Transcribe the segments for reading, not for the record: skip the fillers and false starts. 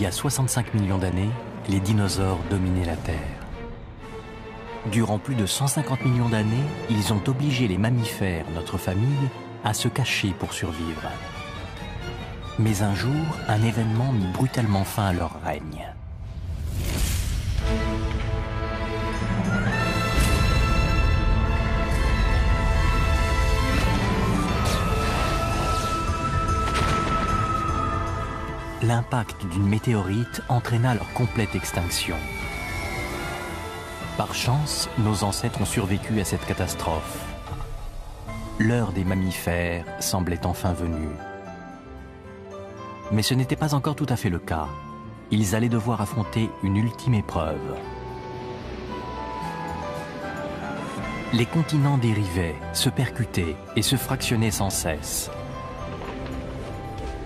y a 65 millions d'années, les dinosaures dominaient la Terre. Durant plus de 150 millions d'années, ils ont obligé les mammifères, notre famille, à se cacher pour survivre. Mais un jour, un événement mit brutalement fin à leur règne. L'impact d'une météorite entraîna leur complète extinction. Par chance, nos ancêtres ont survécu à cette catastrophe. L'heure des mammifères semblait enfin venue. Mais ce n'était pas encore tout à fait le cas. Ils allaient devoir affronter une ultime épreuve. Les continents dérivaient, se percutaient et se fractionnaient sans cesse.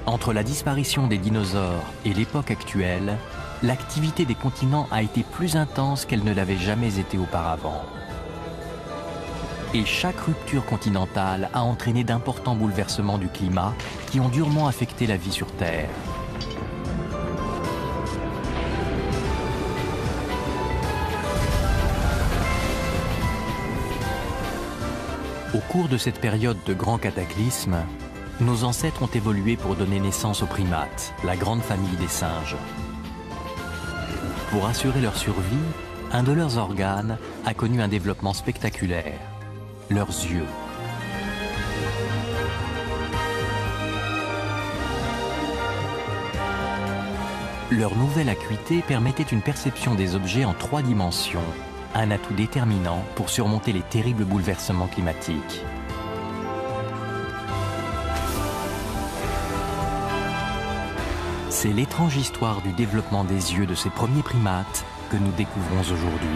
Entre la disparition des dinosaures et l'époque actuelle, l'activité des continents a été plus intense qu'elle ne l'avait jamais été auparavant. Et chaque rupture continentale a entraîné d'importants bouleversements du climat qui ont durement affecté la vie sur Terre. Au cours de cette période de grands cataclysmes, nos ancêtres ont évolué pour donner naissance aux primates, la grande famille des singes. Pour assurer leur survie, un de leurs organes a connu un développement spectaculaire, leurs yeux. Leur nouvelle acuité permettait une perception des objets en 3 dimensions, un atout déterminant pour surmonter les terribles bouleversements climatiques. C'est l'étrange histoire du développement des yeux de ces premiers primates que nous découvrons aujourd'hui.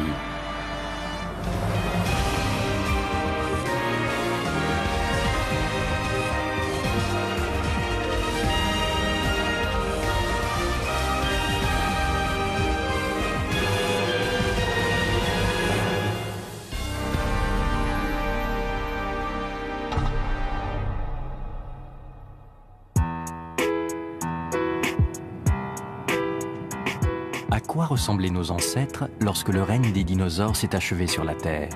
À quoi ressemblaient nos ancêtres lorsque le règne des dinosaures s'est achevé sur la Terre?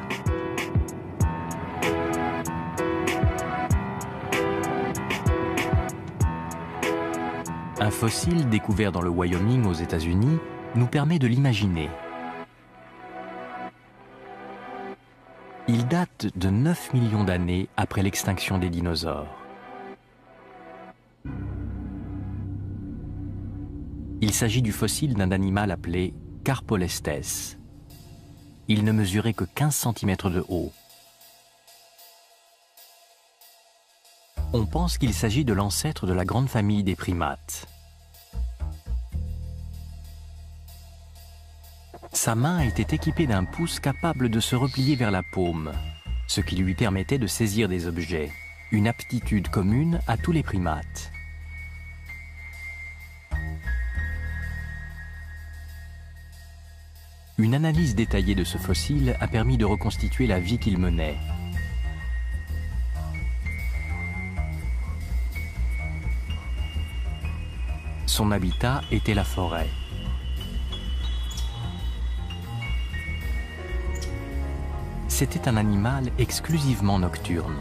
Un fossile découvert dans le Wyoming aux États-Unis nous permet de l'imaginer. Il date de 9 millions d'années après l'extinction des dinosaures. Il s'agit du fossile d'un animal appelé Carpolestes. Il ne mesurait que 15 cm de haut. On pense qu'il s'agit de l'ancêtre de la grande famille des primates. Sa main était équipée d'un pouce capable de se replier vers la paume, ce qui lui permettait de saisir des objets, une aptitude commune à tous les primates. Une analyse détaillée de ce fossile a permis de reconstituer la vie qu'il menait. Son habitat était la forêt. C'était un animal exclusivement nocturne.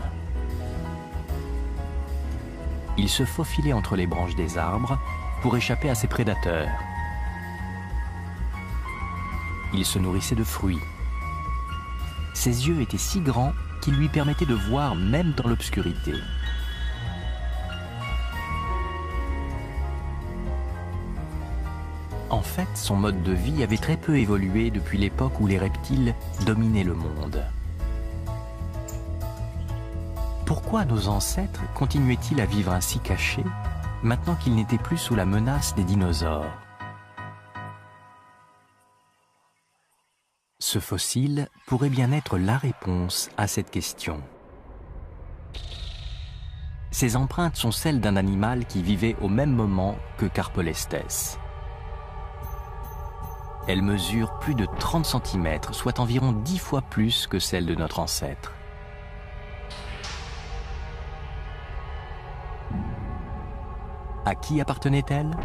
Il se faufilait entre les branches des arbres pour échapper à ses prédateurs. Il se nourrissait de fruits. Ses yeux étaient si grands qu'ils lui permettaient de voir même dans l'obscurité. En fait, son mode de vie avait très peu évolué depuis l'époque où les reptiles dominaient le monde. Pourquoi nos ancêtres continuaient-ils à vivre ainsi cachés, maintenant qu'ils n'étaient plus sous la menace des dinosaures? Ce fossile pourrait bien être la réponse à cette question. Ces empreintes sont celles d'un animal qui vivait au même moment que Carpolestes. Elles mesurent plus de 30 cm, soit environ 10 fois plus que celles de notre ancêtre. À qui appartenait-elle?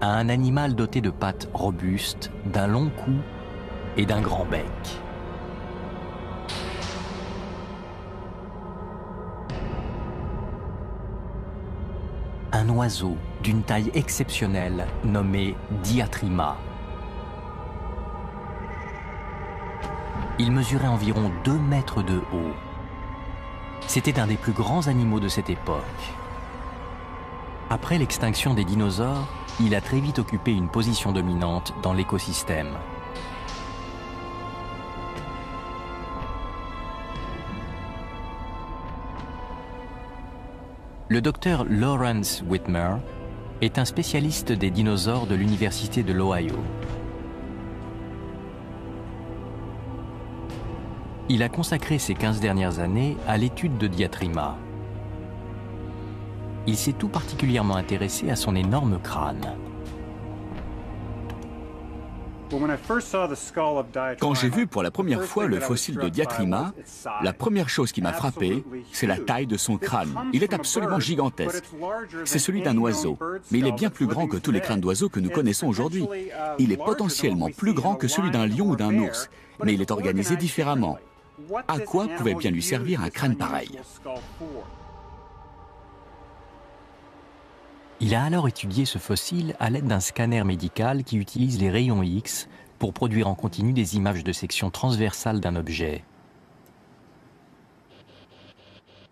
à un animal doté de pattes robustes, d'un long cou et d'un grand bec. Un oiseau d'une taille exceptionnelle nommé Diatryma. Il mesurait environ 2 mètres de haut. C'était un des plus grands animaux de cette époque. Après l'extinction des dinosaures, il a très vite occupé une position dominante dans l'écosystème. Le docteur Lawrence Whitmer est un spécialiste des dinosaures de l'Université de l'Ohio. Il a consacré ses 15 dernières années à l'étude de Diatryma. Il s'est tout particulièrement intéressé à son énorme crâne. Quand j'ai vu pour la première fois le fossile de Diatryma, la première chose qui m'a frappé, c'est la taille de son crâne. Il est absolument gigantesque. C'est celui d'un oiseau, mais il est bien plus grand que tous les crânes d'oiseaux que nous connaissons aujourd'hui. Il est potentiellement plus grand que celui d'un lion ou d'un ours, mais il est organisé différemment. À quoi pouvait bien lui servir un crâne pareil? Il a alors étudié ce fossile à l'aide d'un scanner médical qui utilise les rayons X pour produire en continu des images de section transversale d'un objet.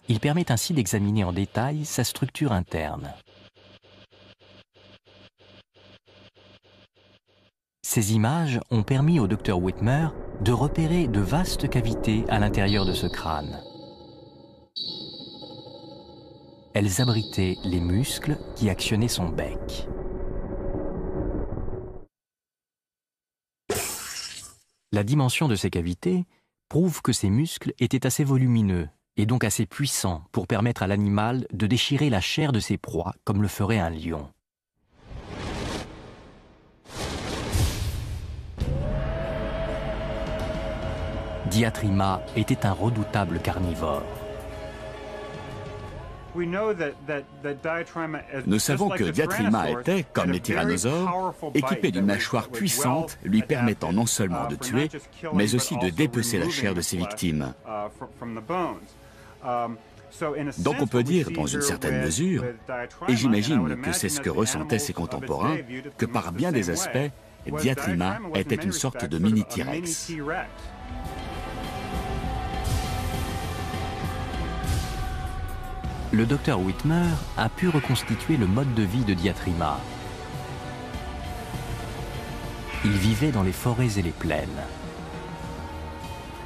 Il permet ainsi d'examiner en détail sa structure interne. Ces images ont permis au Dr Whitmer de repérer de vastes cavités à l'intérieur de ce crâne. Elles abritaient les muscles qui actionnaient son bec. La dimension de ces cavités prouve que ces muscles étaient assez volumineux et donc assez puissants pour permettre à l'animal de déchirer la chair de ses proies comme le ferait un lion. Diatryma était un redoutable carnivore. Nous savons que Diatryma était, comme les tyrannosaures, équipé d'une mâchoire puissante lui permettant non seulement de tuer, mais aussi de dépecer la chair de ses victimes. Donc on peut dire, dans une certaine mesure, et j'imagine que c'est ce que ressentaient ses contemporains, que par bien des aspects, Diatryma était une sorte de mini T-Rex. Le docteur Whitmer a pu reconstituer le mode de vie de Diatryma. Il vivait dans les forêts et les plaines.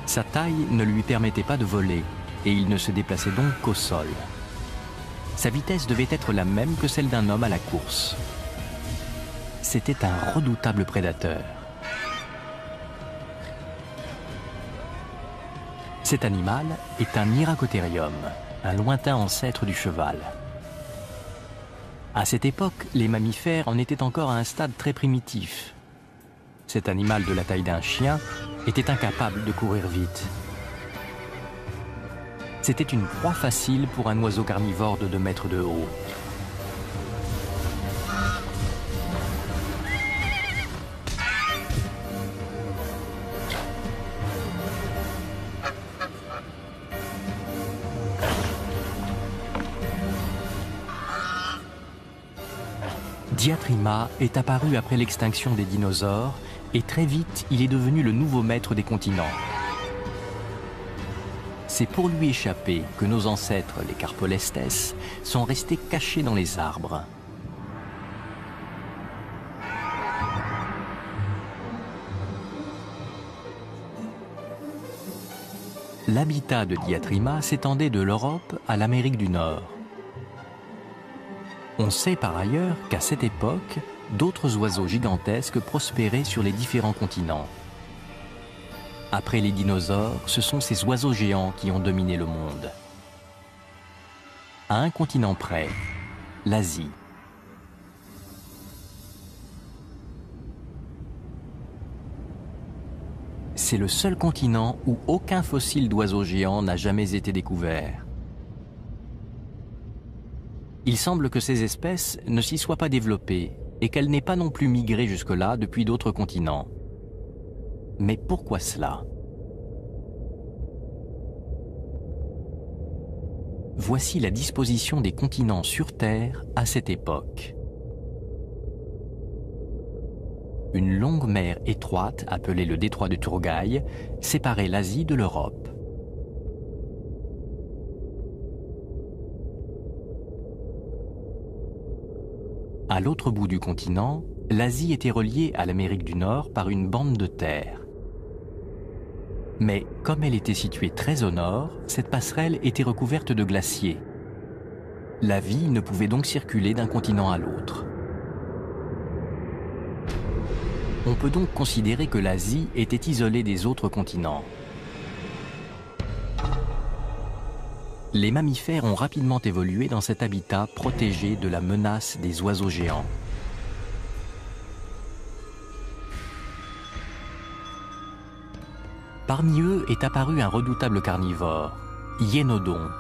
Sa taille ne lui permettait pas de voler et il ne se déplaçait donc qu'au sol. Sa vitesse devait être la même que celle d'un homme à la course. C'était un redoutable prédateur. Cet animal est un Hyracotherium, un lointain ancêtre du cheval. À cette époque, les mammifères en étaient encore à un stade très primitif. Cet animal de la taille d'un chien était incapable de courir vite. C'était une proie facile pour un oiseau carnivore de 2 mètres de haut. Diatryma est apparu après l'extinction des dinosaures et très vite il est devenu le nouveau maître des continents. C'est pour lui échapper que nos ancêtres, les Carpolestes, sont restés cachés dans les arbres. L'habitat de Diatryma s'étendait de l'Europe à l'Amérique du Nord. On sait par ailleurs qu'à cette époque, d'autres oiseaux gigantesques prospéraient sur les différents continents. Après les dinosaures, ce sont ces oiseaux géants qui ont dominé le monde. À un continent près, l'Asie. C'est le seul continent où aucun fossile d'oiseau géant n'a jamais été découvert. Il semble que ces espèces ne s'y soient pas développées et qu'elle n'ait pas non plus migré jusque-là depuis d'autres continents. Mais pourquoi cela? Voici la disposition des continents sur Terre à cette époque. Une longue mer étroite, appelée le détroit de Turgai, séparait l'Asie de l'Europe. À l'autre bout du continent, l'Asie était reliée à l'Amérique du Nord par une bande de terre. Mais comme elle était située très au nord, cette passerelle était recouverte de glaciers. La vie ne pouvait donc circuler d'un continent à l'autre. On peut donc considérer que l'Asie était isolée des autres continents. Les mammifères ont rapidement évolué dans cet habitat protégé de la menace des oiseaux géants. Parmi eux est apparu un redoutable carnivore, Hyénodon.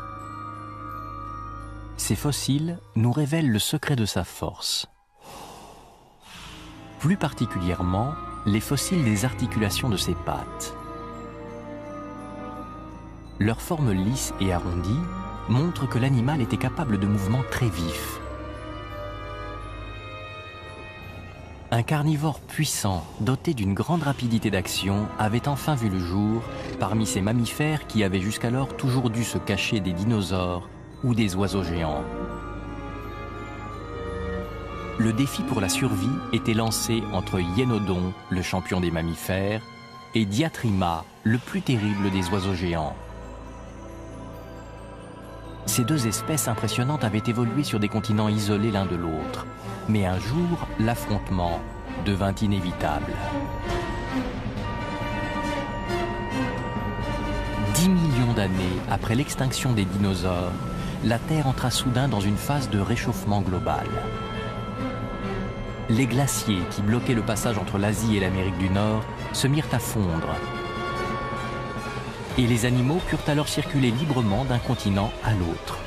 Ces fossiles nous révèlent le secret de sa force. Plus particulièrement, les fossiles des articulations de ses pattes. Leur forme lisse et arrondie montre que l'animal était capable de mouvements très vifs. Un carnivore puissant, doté d'une grande rapidité d'action, avait enfin vu le jour parmi ces mammifères qui avaient jusqu'alors toujours dû se cacher des dinosaures ou des oiseaux géants. Le défi pour la survie était lancé entre Hyénodon, le champion des mammifères, et Diatryma, le plus terrible des oiseaux géants. Ces deux espèces impressionnantes avaient évolué sur des continents isolés l'un de l'autre. Mais un jour, l'affrontement devint inévitable. 10 millions d'années après l'extinction des dinosaures, la Terre entra soudain dans une phase de réchauffement global. Les glaciers qui bloquaient le passage entre l'Asie et l'Amérique du Nord se mirent à fondre. Et les animaux purent alors circuler librement d'un continent à l'autre.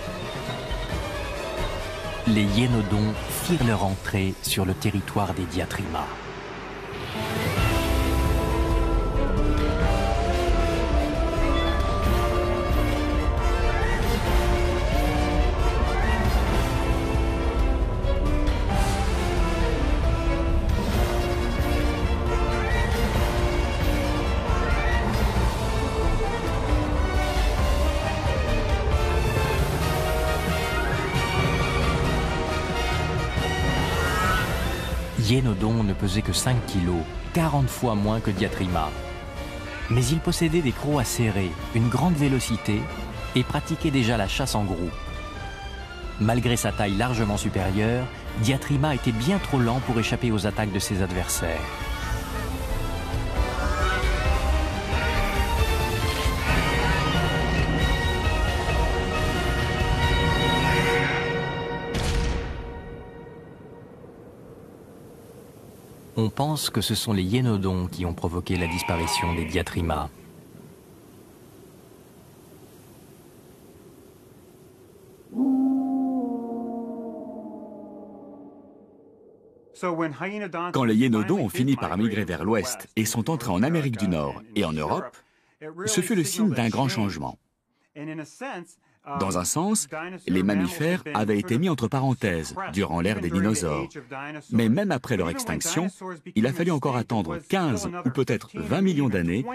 Les Hyénodons firent leur entrée sur le territoire des Diatryma. Hyénodon ne pesait que 5 kilos, 40 fois moins que Diatryma. Mais il possédait des crocs acérés, une grande vélocité et pratiquait déjà la chasse en groupe. Malgré sa taille largement supérieure, Diatryma était bien trop lent pour échapper aux attaques de ses adversaires. On pense que ce sont les Hyénodons qui ont provoqué la disparition des Diatryma. Quand les Hyénodons ont fini par migrer vers l'ouest et sont entrés en Amérique du Nord et en Europe, ce fut le signe d'un grand changement. Dans un sens, les mammifères avaient été mis entre parenthèses durant l'ère des dinosaures. Mais même après leur extinction, il a fallu encore attendre 15 ou peut-être 20 millions d'années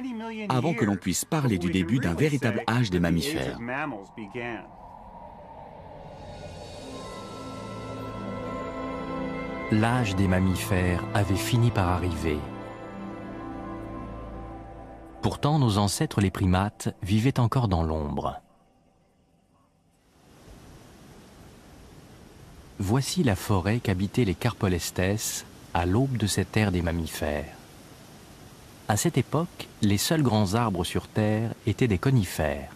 avant que l'on puisse parler du début d'un véritable âge des mammifères. L'âge des mammifères avait fini par arriver. Pourtant, nos ancêtres les primates vivaient encore dans l'ombre. Voici la forêt qu'habitaient les Carpolestes à l'aube de cette ère des mammifères. À cette époque, les seuls grands arbres sur Terre étaient des conifères.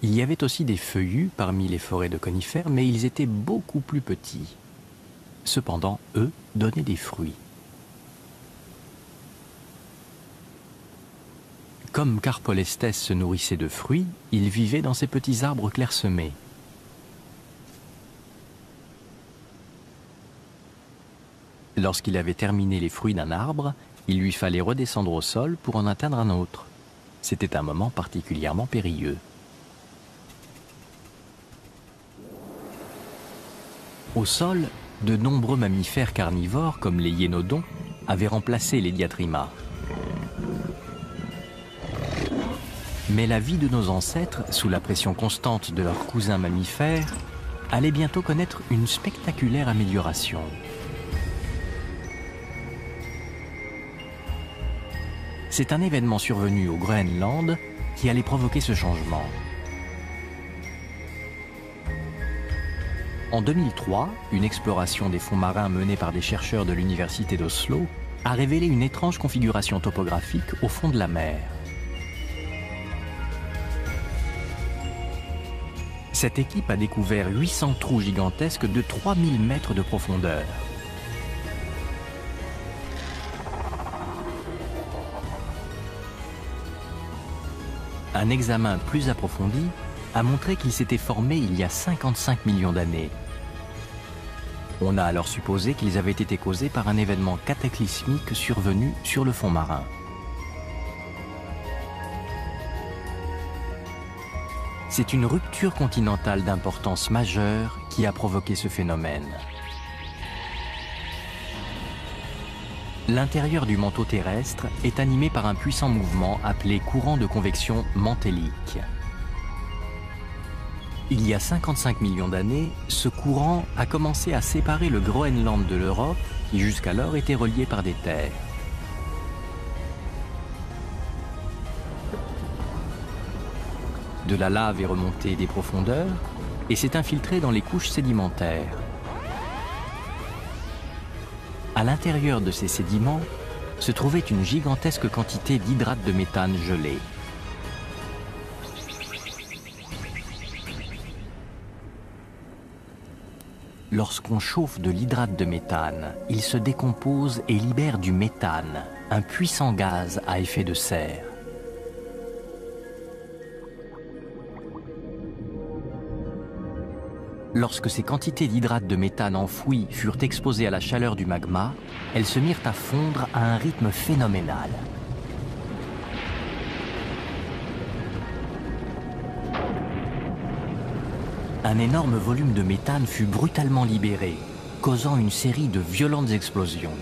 Il y avait aussi des feuillus parmi les forêts de conifères, mais ils étaient beaucoup plus petits. Cependant, eux donnaient des fruits. Comme Carpolestes se nourrissait de fruits, il vivait dans ces petits arbres clairsemés. Lorsqu'il avait terminé les fruits d'un arbre, il lui fallait redescendre au sol pour en atteindre un autre. C'était un moment particulièrement périlleux. Au sol, de nombreux mammifères carnivores, comme les hyénodons, avaient remplacé les diatrimas. Mais la vie de nos ancêtres, sous la pression constante de leurs cousins mammifères, allait bientôt connaître une spectaculaire amélioration. C'est un événement survenu au Groenland qui allait provoquer ce changement. En 2003, une exploration des fonds marins menée par des chercheurs de l'université d'Oslo a révélé une étrange configuration topographique au fond de la mer. Cette équipe a découvert 800 trous gigantesques de 3000 mètres de profondeur. Un examen plus approfondi a montré qu'ils s'étaient formés il y a 55 millions d'années. On a alors supposé qu'ils avaient été causés par un événement cataclysmique survenu sur le fond marin. C'est une rupture continentale d'importance majeure qui a provoqué ce phénomène. L'intérieur du manteau terrestre est animé par un puissant mouvement appelé courant de convection mantélique. Il y a 55 millions d'années, ce courant a commencé à séparer le Groenland de l'Europe, qui jusqu'alors était relié par des terres. De la lave est remontée des profondeurs et s'est infiltrée dans les couches sédimentaires. À l'intérieur de ces sédiments se trouvait une gigantesque quantité d'hydrate de méthane gelé. Lorsqu'on chauffe de l'hydrate de méthane, il se décompose et libère du méthane, un puissant gaz à effet de serre. Lorsque ces quantités d'hydrate de méthane enfouies furent exposées à la chaleur du magma, elles se mirent à fondre à un rythme phénoménal. Un énorme volume de méthane fut brutalement libéré, causant une série de violentes explosions.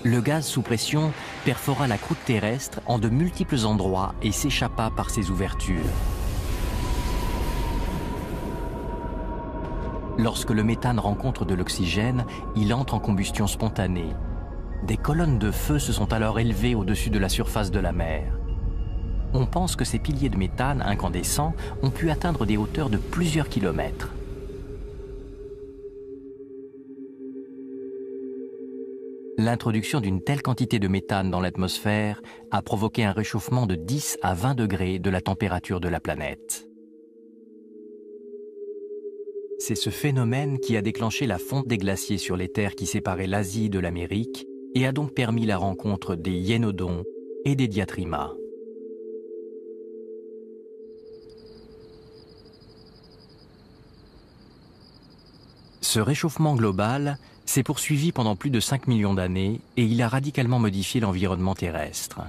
Le gaz sous pression perfora la croûte terrestre en de multiples endroits et s'échappa par ces ouvertures. Lorsque le méthane rencontre de l'oxygène, il entre en combustion spontanée. Des colonnes de feu se sont alors élevées au-dessus de la surface de la mer. On pense que ces piliers de méthane incandescents ont pu atteindre des hauteurs de plusieurs kilomètres. L'introduction d'une telle quantité de méthane dans l'atmosphère a provoqué un réchauffement de 10 à 20 degrés de la température de la planète. C'est ce phénomène qui a déclenché la fonte des glaciers sur les terres qui séparaient l'Asie de l'Amérique et a donc permis la rencontre des hyénodons et des diatrimas. Ce réchauffement global s'est poursuivi pendant plus de 5 millions d'années et il a radicalement modifié l'environnement terrestre.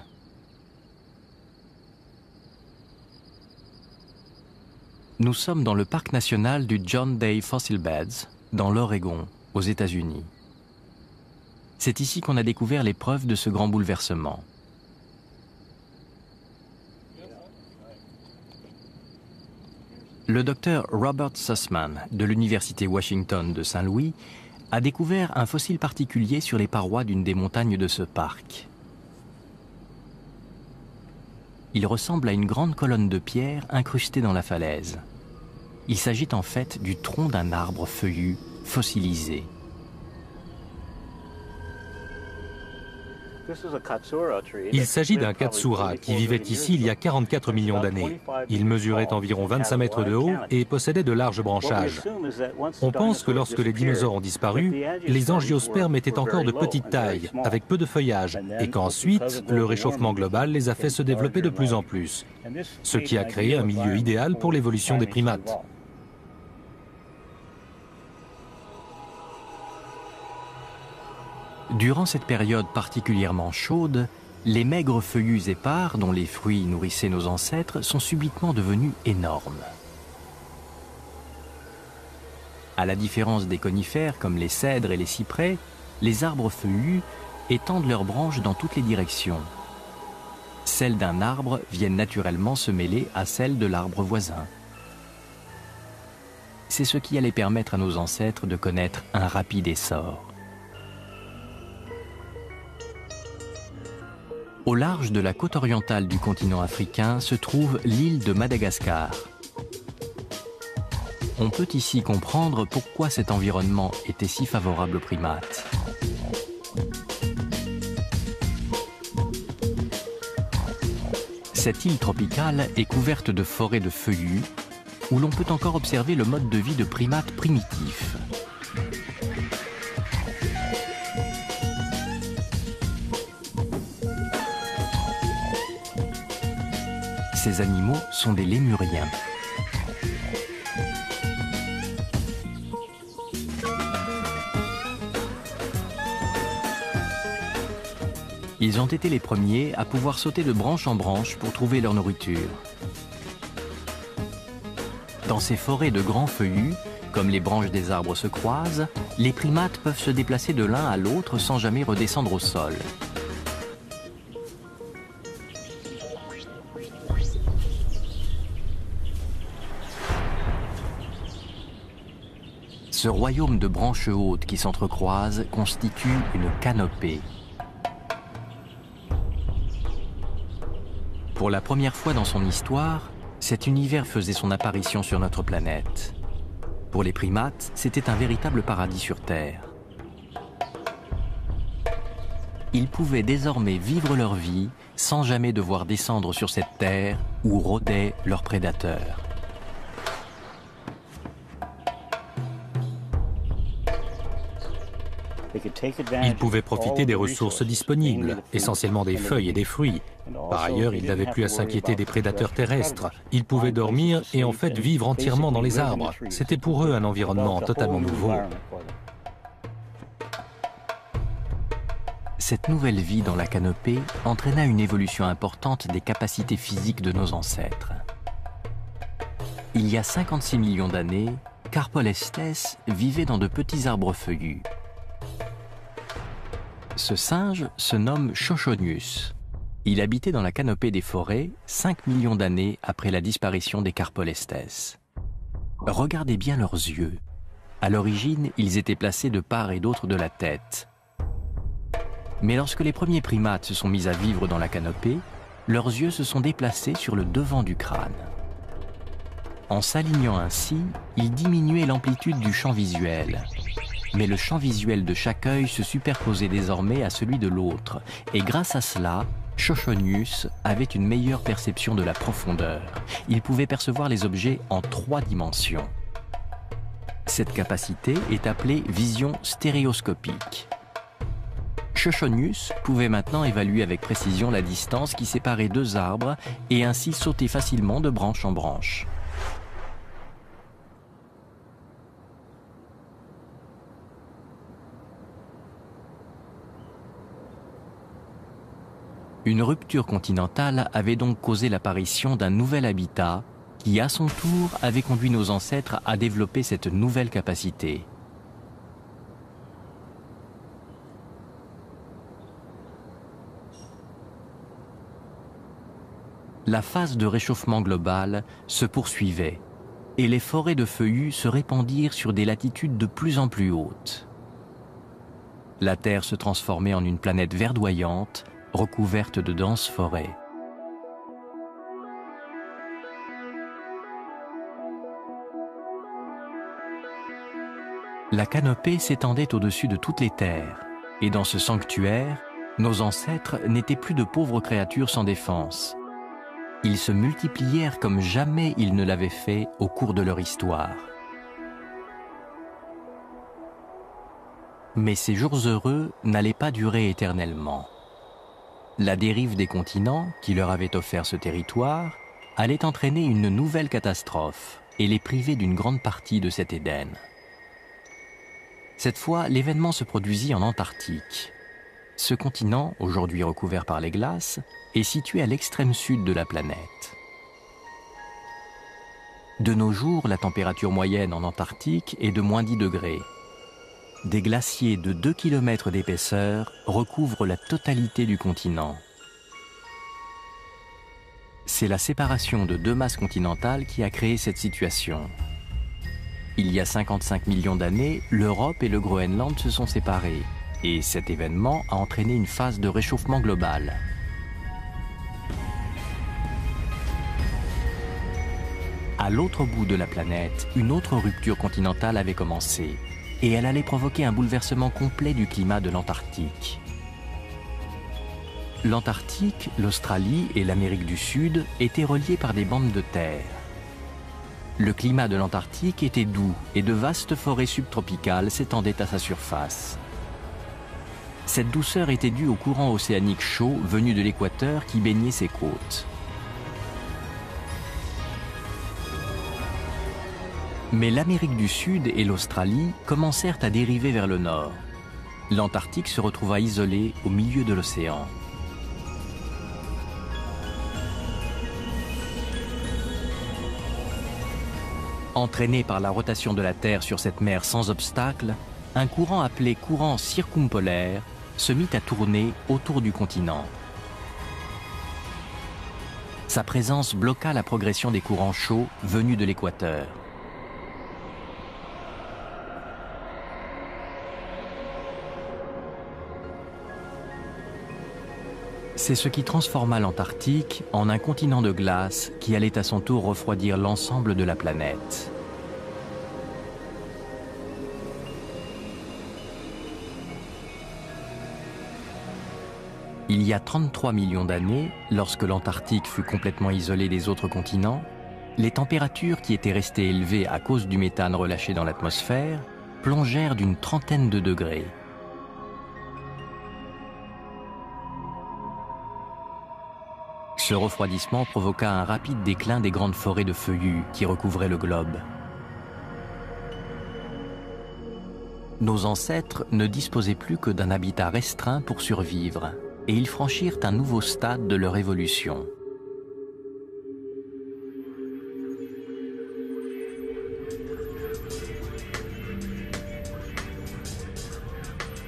Nous sommes dans le parc national du John Day Fossil Beds, dans l'Oregon, aux États-Unis. C'est ici qu'on a découvert les preuves de ce grand bouleversement. Le docteur Robert Sussman, de l'Université Washington de Saint-Louis, a découvert un fossile particulier sur les parois d'une des montagnes de ce parc. Il ressemble à une grande colonne de pierre incrustée dans la falaise. Il s'agit en fait du tronc d'un arbre feuillu fossilisé. Il s'agit d'un katsura qui vivait ici il y a 44 millions d'années. Il mesurait environ 25 mètres de haut et possédait de larges branchages. On pense que lorsque les dinosaures ont disparu, les angiospermes étaient encore de petite taille, avec peu de feuillage, et qu'ensuite, le réchauffement global les a fait se développer de plus en plus, ce qui a créé un milieu idéal pour l'évolution des primates. Durant cette période particulièrement chaude, les maigres feuillus épars dont les fruits nourrissaient nos ancêtres sont subitement devenus énormes. À la différence des conifères comme les cèdres et les cyprès, les arbres feuillus étendent leurs branches dans toutes les directions. Celles d'un arbre viennent naturellement se mêler à celles de l'arbre voisin. C'est ce qui allait permettre à nos ancêtres de connaître un rapide essor. Au large de la côte orientale du continent africain se trouve l'île de Madagascar. On peut ici comprendre pourquoi cet environnement était si favorable aux primates. Cette île tropicale est couverte de forêts de feuillus, où l'on peut encore observer le mode de vie de primates primitifs. Ces animaux sont des lémuriens. Ils ont été les premiers à pouvoir sauter de branche en branche pour trouver leur nourriture. Dans ces forêts de grands feuillus, comme les branches des arbres se croisent, les primates peuvent se déplacer de l'un à l'autre sans jamais redescendre au sol. Ce royaume de branches hautes qui s'entrecroisent constitue une canopée. Pour la première fois dans son histoire, cet univers faisait son apparition sur notre planète. Pour les primates, c'était un véritable paradis sur Terre. Ils pouvaient désormais vivre leur vie sans jamais devoir descendre sur cette terre où rôdaient leurs prédateurs. Ils pouvaient profiter des ressources disponibles, essentiellement des feuilles et des fruits. Par ailleurs, ils n'avaient plus à s'inquiéter des prédateurs terrestres. Ils pouvaient dormir et en fait vivre entièrement dans les arbres. C'était pour eux un environnement totalement nouveau. Cette nouvelle vie dans la canopée entraîna une évolution importante des capacités physiques de nos ancêtres. Il y a 56 millions d'années, Carpolestes vivait dans de petits arbres feuillus. Ce singe se nomme Chochonius. Il habitait dans la canopée des forêts 5 millions d'années après la disparition des Carpolestes. Regardez bien leurs yeux. À l'origine, ils étaient placés de part et d'autre de la tête. Mais lorsque les premiers primates se sont mis à vivre dans la canopée, leurs yeux se sont déplacés sur le devant du crâne. En s'alignant ainsi, ils diminuaient l'amplitude du champ visuel. Mais le champ visuel de chaque œil se superposait désormais à celui de l'autre, et grâce à cela, Chochonius avait une meilleure perception de la profondeur. Il pouvait percevoir les objets en 3 dimensions. Cette capacité est appelée vision stéréoscopique. Chochonius pouvait maintenant évaluer avec précision la distance qui séparait 2 arbres et ainsi sauter facilement de branche en branche. Une rupture continentale avait donc causé l'apparition d'un nouvel habitat qui, à son tour, avait conduit nos ancêtres à développer cette nouvelle capacité. La phase de réchauffement global se poursuivait et les forêts de feuillus se répandirent sur des latitudes de plus en plus hautes. La Terre se transformait en une planète verdoyante, recouverte de denses forêts. La canopée s'étendait au-dessus de toutes les terres, et dans ce sanctuaire, nos ancêtres n'étaient plus de pauvres créatures sans défense. Ils se multiplièrent comme jamais ils ne l'avaient fait au cours de leur histoire. Mais ces jours heureux n'allaient pas durer éternellement. La dérive des continents, qui leur avaient offert ce territoire, allait entraîner une nouvelle catastrophe et les priver d'une grande partie de cet Éden. Cette fois, l'événement se produisit en Antarctique, Ce continent, aujourd'hui recouvert par les glaces, est situé à l'extrême sud de la planète. De nos jours, la température moyenne en Antarctique est de -10 degrés. Des glaciers de 2 km d'épaisseur recouvrent la totalité du continent. C'est la séparation de deux masses continentales qui a créé cette situation. Il y a 55 millions d'années, l'Europe et le Groenland se sont séparés, et cet événement a entraîné une phase de réchauffement global. À l'autre bout de la planète, une autre rupture continentale avait commencé, et elle allait provoquer un bouleversement complet du climat de l'Antarctique. L'Antarctique, l'Australie et l'Amérique du Sud étaient reliés par des bandes de terre. Le climat de l'Antarctique était doux et de vastes forêts subtropicales s'étendaient à sa surface. Cette douceur était due au courant océanique chaud venu de l'équateur qui baignait ses côtes. Mais l'Amérique du Sud et l'Australie commencèrent à dériver vers le nord. L'Antarctique se retrouva isolé au milieu de l'océan. Entraîné par la rotation de la Terre sur cette mer sans obstacle, un courant appelé courant circumpolaire se mit à tourner autour du continent. Sa présence bloqua la progression des courants chauds venus de l'équateur. C'est ce qui transforma l'Antarctique en un continent de glace qui allait à son tour refroidir l'ensemble de la planète. Il y a 33 millions d'années, lorsque l'Antarctique fut complètement isolée des autres continents, les températures qui étaient restées élevées à cause du méthane relâché dans l'atmosphère plongèrent d'une trentaine de degrés. Ce refroidissement provoqua un rapide déclin des grandes forêts de feuillus qui recouvraient le globe. Nos ancêtres ne disposaient plus que d'un habitat restreint pour survivre, et ils franchirent un nouveau stade de leur évolution.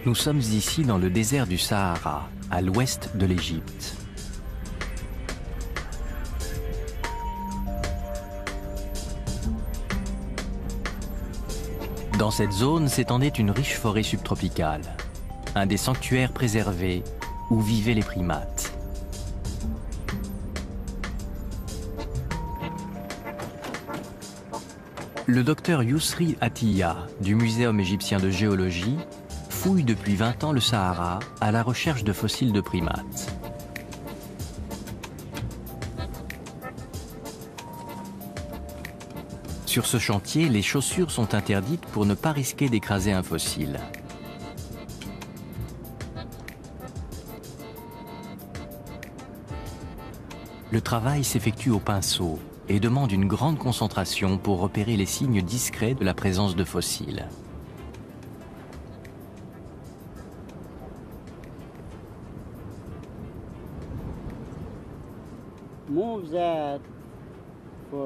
Nous sommes ici dans le désert du Sahara, à l'ouest de l'Égypte. Dans cette zone s'étendait une riche forêt subtropicale, un des sanctuaires préservés où vivaient les primates. Le docteur Yousri Attiya du Muséum égyptien de géologie fouille depuis 20 ans le Sahara à la recherche de fossiles de primates. Sur ce chantier, les chaussures sont interdites pour ne pas risquer d'écraser un fossile. Le travail s'effectue au pinceau et demande une grande concentration pour repérer les signes discrets de la présence de fossiles.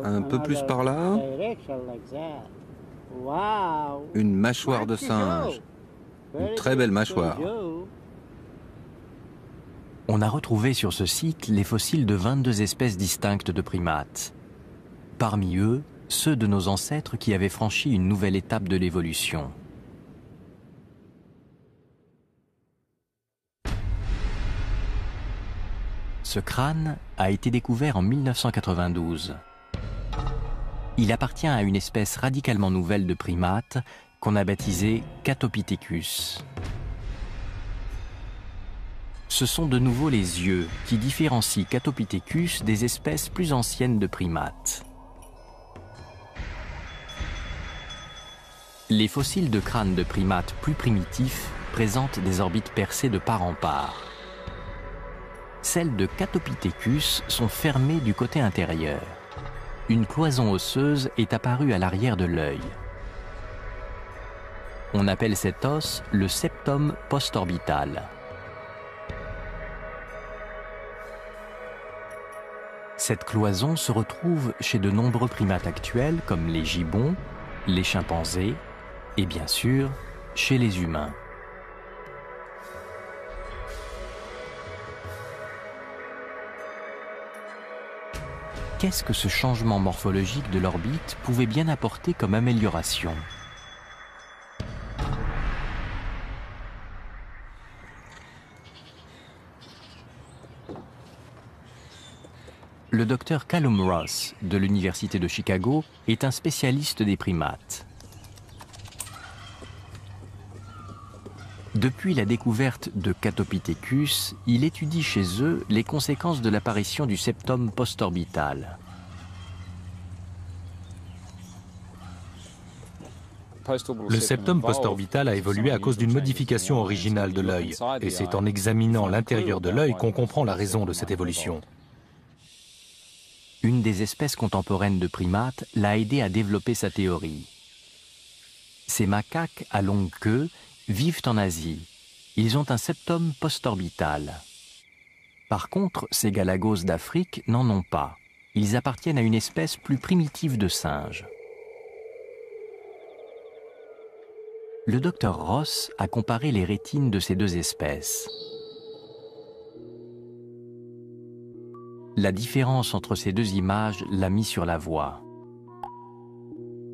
Un peu plus par là. Une mâchoire de singe. Une très belle mâchoire. On a retrouvé sur ce site les fossiles de 22 espèces distinctes de primates. Parmi eux, ceux de nos ancêtres qui avaient franchi une nouvelle étape de l'évolution. Ce crâne a été découvert en 1992. Il appartient à une espèce radicalement nouvelle de primates qu'on a baptisée Catopithecus. Ce sont de nouveau les yeux qui différencient Catopithecus des espèces plus anciennes de primates. Les fossiles de crânes de primates plus primitifs présentent des orbites percées de part en part. Celles de Catopithecus sont fermées du côté intérieur. Une cloison osseuse est apparue à l'arrière de l'œil. On appelle cet os le septum postorbital. Cette cloison se retrouve chez de nombreux primates actuels comme les gibbons, les chimpanzés et bien sûr chez les humains. Qu'est-ce que ce changement morphologique de l'orbite pouvait bien apporter comme amélioration ? Le docteur Callum Ross de l'Université de Chicago est un spécialiste des primates. Depuis la découverte de Catopithecus, il étudie chez eux les conséquences de l'apparition du septum postorbital. Le septum postorbital a évolué à cause d'une modification originale de l'œil, et c'est en examinant l'intérieur de l'œil qu'on comprend la raison de cette évolution. Une des espèces contemporaines de primates l'a aidé à développer sa théorie. Ces macaques à longue queue vivent en Asie. Ils ont un septum postorbital. Par contre, ces galagos d'Afrique n'en ont pas. Ils appartiennent à une espèce plus primitive de singes. Le docteur Ross a comparé les rétines de ces deux espèces. La différence entre ces deux images l'a mis sur la voie.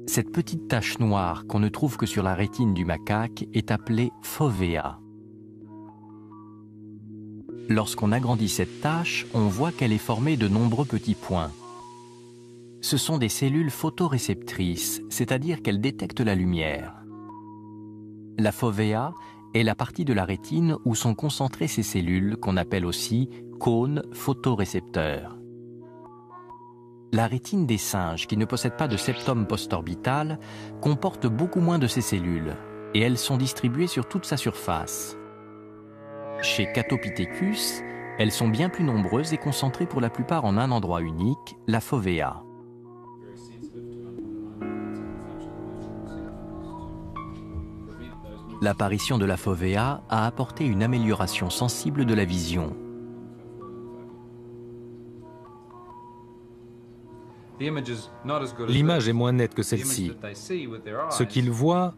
Cette petite tache noire qu'on ne trouve que sur la rétine du macaque est appelée fovea. Lorsqu'on agrandit cette tache, on voit qu'elle est formée de nombreux petits points. Ce sont des cellules photoréceptrices, c'est-à-dire qu'elles détectent la lumière. La fovea est la partie de la rétine où sont concentrées ces cellules qu'on appelle aussi cônes photorécepteurs. La rétine des singes qui ne possèdent pas de septum postorbital comporte beaucoup moins de ces cellules et elles sont distribuées sur toute sa surface. Chez Catopithecus, elles sont bien plus nombreuses et concentrées pour la plupart en un endroit unique, la fovea. L'apparition de la fovea a apporté une amélioration sensible de la vision. L'image est moins nette que celle-ci. Ce qu'ils voient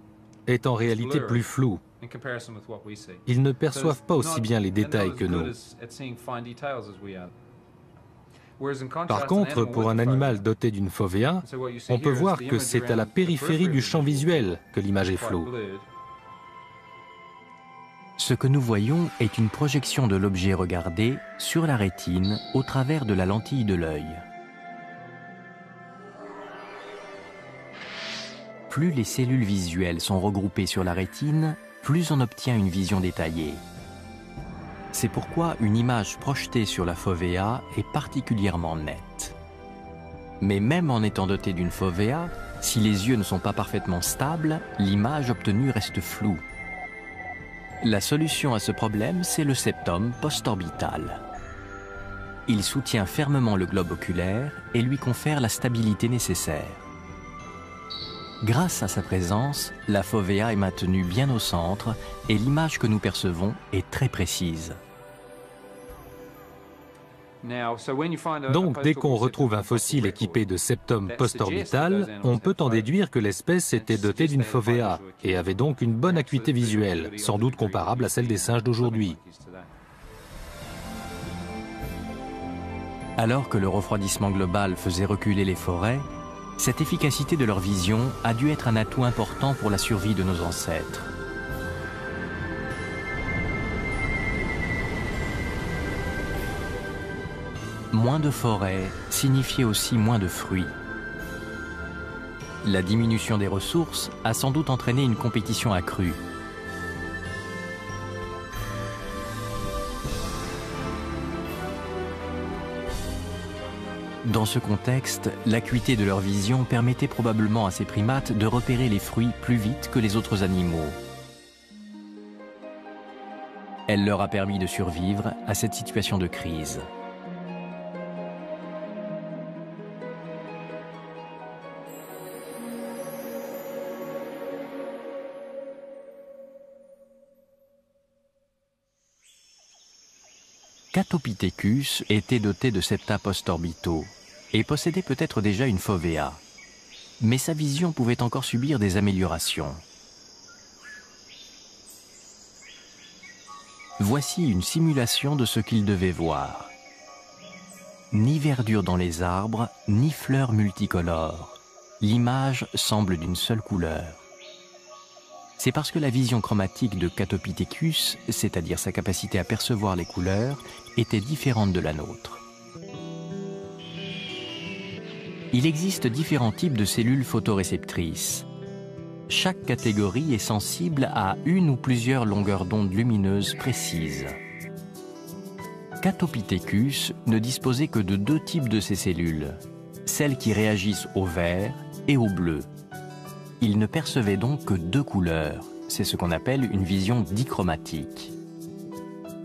est en réalité plus flou. Ils ne perçoivent pas aussi bien les détails que nous. Par contre, pour un animal doté d'une fovea, on peut voir que c'est à la périphérie du champ visuel que l'image est floue. Ce que nous voyons est une projection de l'objet regardé sur la rétine au travers de la lentille de l'œil. Plus les cellules visuelles sont regroupées sur la rétine, plus on obtient une vision détaillée. C'est pourquoi une image projetée sur la fovea est particulièrement nette. Mais même en étant doté d'une fovea, si les yeux ne sont pas parfaitement stables, l'image obtenue reste floue. La solution à ce problème, c'est le septum postorbital. Il soutient fermement le globe oculaire et lui confère la stabilité nécessaire. Grâce à sa présence, la fovea est maintenue bien au centre et l'image que nous percevons est très précise. Donc, dès qu'on retrouve un fossile équipé de septum postorbital, on peut en déduire que l'espèce était dotée d'une fovea et avait donc une bonne acuité visuelle, sans doute comparable à celle des singes d'aujourd'hui. Alors que le refroidissement global faisait reculer les forêts, cette efficacité de leur vision a dû être un atout important pour la survie de nos ancêtres. Moins de forêts signifiait aussi moins de fruits. La diminution des ressources a sans doute entraîné une compétition accrue. Dans ce contexte, l'acuité de leur vision permettait probablement à ces primates de repérer les fruits plus vite que les autres animaux. Elle leur a permis de survivre à cette situation de crise. Catopithecus était doté de septa postorbitaux et possédait peut-être déjà une fovea. Mais sa vision pouvait encore subir des améliorations. Voici une simulation de ce qu'il devait voir. Ni verdure dans les arbres, ni fleurs multicolores. L'image semble d'une seule couleur. C'est parce que la vision chromatique de Catopithecus, c'est-à-dire sa capacité à percevoir les couleurs, était différente de la nôtre. Il existe différents types de cellules photoréceptrices. Chaque catégorie est sensible à une ou plusieurs longueurs d'onde lumineuses précises. Catopithecus ne disposait que de deux types de ces cellules, celles qui réagissent au vert et au bleu. Il ne percevait donc que deux couleurs, c'est ce qu'on appelle une vision dichromatique.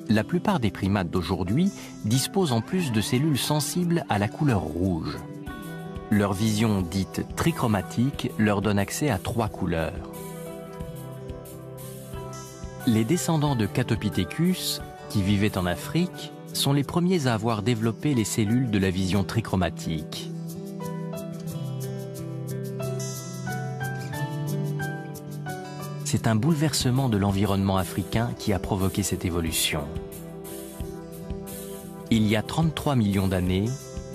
La plupart des primates d'aujourd'hui disposent en plus de cellules sensibles à la couleur rouge. Leur vision dite trichromatique leur donne accès à trois couleurs. Les descendants de Catopithecus, qui vivaient en Afrique, sont les premiers à avoir développé les cellules de la vision trichromatique. C'est un bouleversement de l'environnement africain qui a provoqué cette évolution. Il y a 33 millions d'années,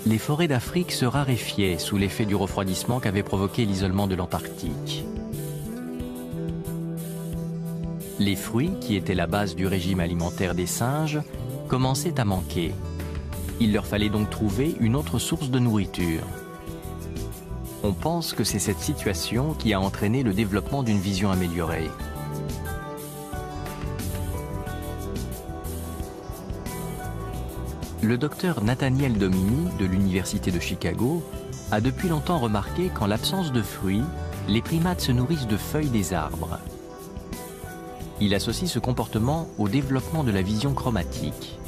les forêts d'Afrique se raréfiaient sous l'effet du refroidissement qu'avait provoqué l'isolement de l'Antarctique. Les fruits, qui étaient la base du régime alimentaire des singes, commençaient à manquer. Il leur fallait donc trouver une autre source de nourriture. On pense que c'est cette situation qui a entraîné le développement d'une vision améliorée. Le docteur Nathaniel Domini de l'Université de Chicago a depuis longtemps remarqué qu'en l'absence de fruits, les primates se nourrissent de feuilles des arbres. Il associe ce comportement au développement de la vision chromatique.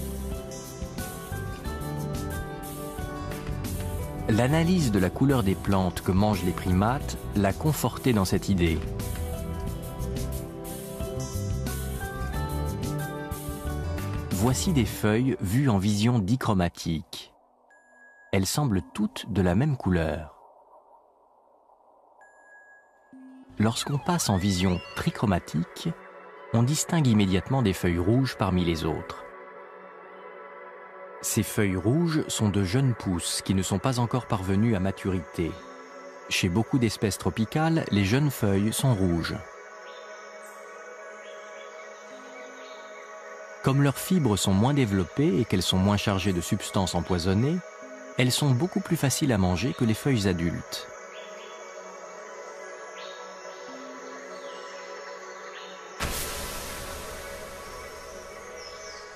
L'analyse de la couleur des plantes que mangent les primates l'a conforté dans cette idée. Voici des feuilles vues en vision dichromatique. Elles semblent toutes de la même couleur. Lorsqu'on passe en vision trichromatique, on distingue immédiatement des feuilles rouges parmi les autres. Ces feuilles rouges sont de jeunes pousses qui ne sont pas encore parvenues à maturité. Chez beaucoup d'espèces tropicales, les jeunes feuilles sont rouges. Comme leurs fibres sont moins développées et qu'elles sont moins chargées de substances empoisonnées, elles sont beaucoup plus faciles à manger que les feuilles adultes.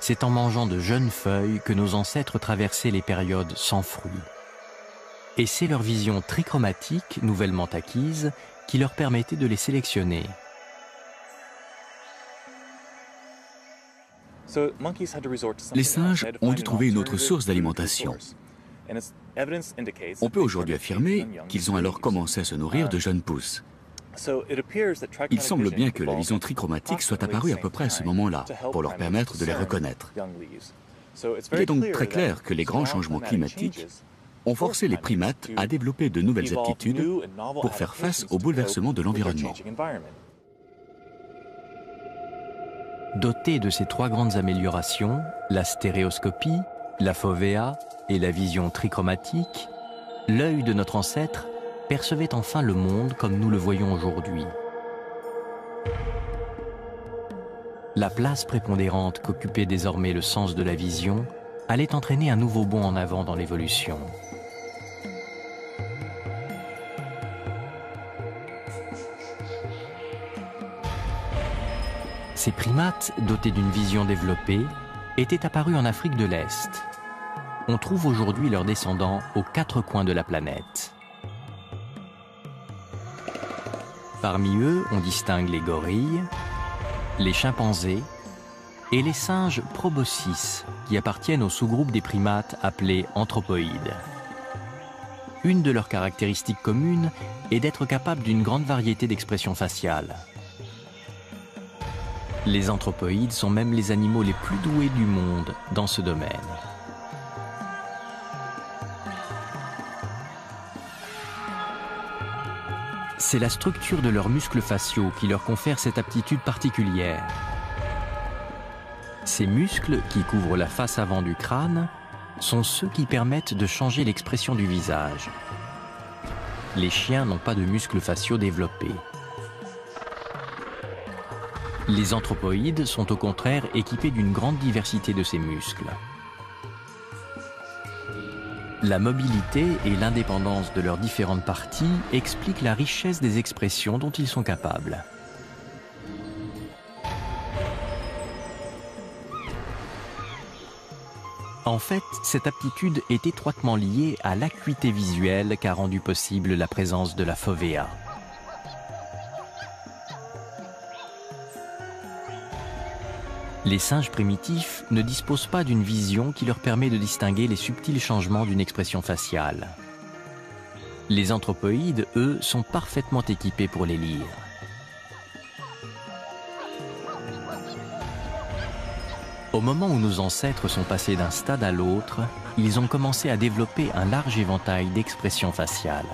C'est en mangeant de jeunes feuilles que nos ancêtres traversaient les périodes sans fruits. Et c'est leur vision trichromatique, nouvellement acquise, qui leur permettait de les sélectionner. Les singes ont dû trouver une autre source d'alimentation. On peut aujourd'hui affirmer qu'ils ont alors commencé à se nourrir de jeunes pousses. Il semble bien que la vision trichromatique soit apparue à peu près à ce moment-là, pour leur permettre de les reconnaître. Il est donc très clair que les grands changements climatiques ont forcé les primates à développer de nouvelles aptitudes pour faire face aux bouleversements de l'environnement. Dotés de ces trois grandes améliorations, la stéréoscopie, la fovea et la vision trichromatique, l'œil de notre ancêtre percevait enfin le monde comme nous le voyons aujourd'hui. La place prépondérante qu'occupait désormais le sens de la vision allait entraîner un nouveau bond en avant dans l'évolution. Ces primates, dotés d'une vision développée, étaient apparus en Afrique de l'Est. On trouve aujourd'hui leurs descendants aux quatre coins de la planète. Parmi eux, on distingue les gorilles, les chimpanzés et les singes proboscis, qui appartiennent au sous-groupe des primates appelés anthropoïdes. Une de leurs caractéristiques communes est d'être capables d'une grande variété d'expressions faciales. Les anthropoïdes sont même les animaux les plus doués du monde dans ce domaine. C'est la structure de leurs muscles faciaux qui leur confère cette aptitude particulière. Ces muscles, qui couvrent la face avant du crâne, sont ceux qui permettent de changer l'expression du visage. Les chiens n'ont pas de muscles faciaux développés. Les anthropoïdes sont au contraire équipés d'une grande diversité de ces muscles. La mobilité et l'indépendance de leurs différentes parties expliquent la richesse des expressions dont ils sont capables. En fait, cette aptitude est étroitement liée à l'acuité visuelle qu'a rendu possible la présence de la fovea. Les singes primitifs ne disposent pas d'une vision qui leur permet de distinguer les subtils changements d'une expression faciale. Les anthropoïdes, eux, sont parfaitement équipés pour les lire. Au moment où nos ancêtres sont passés d'un stade à l'autre, ils ont commencé à développer un large éventail d'expressions faciales.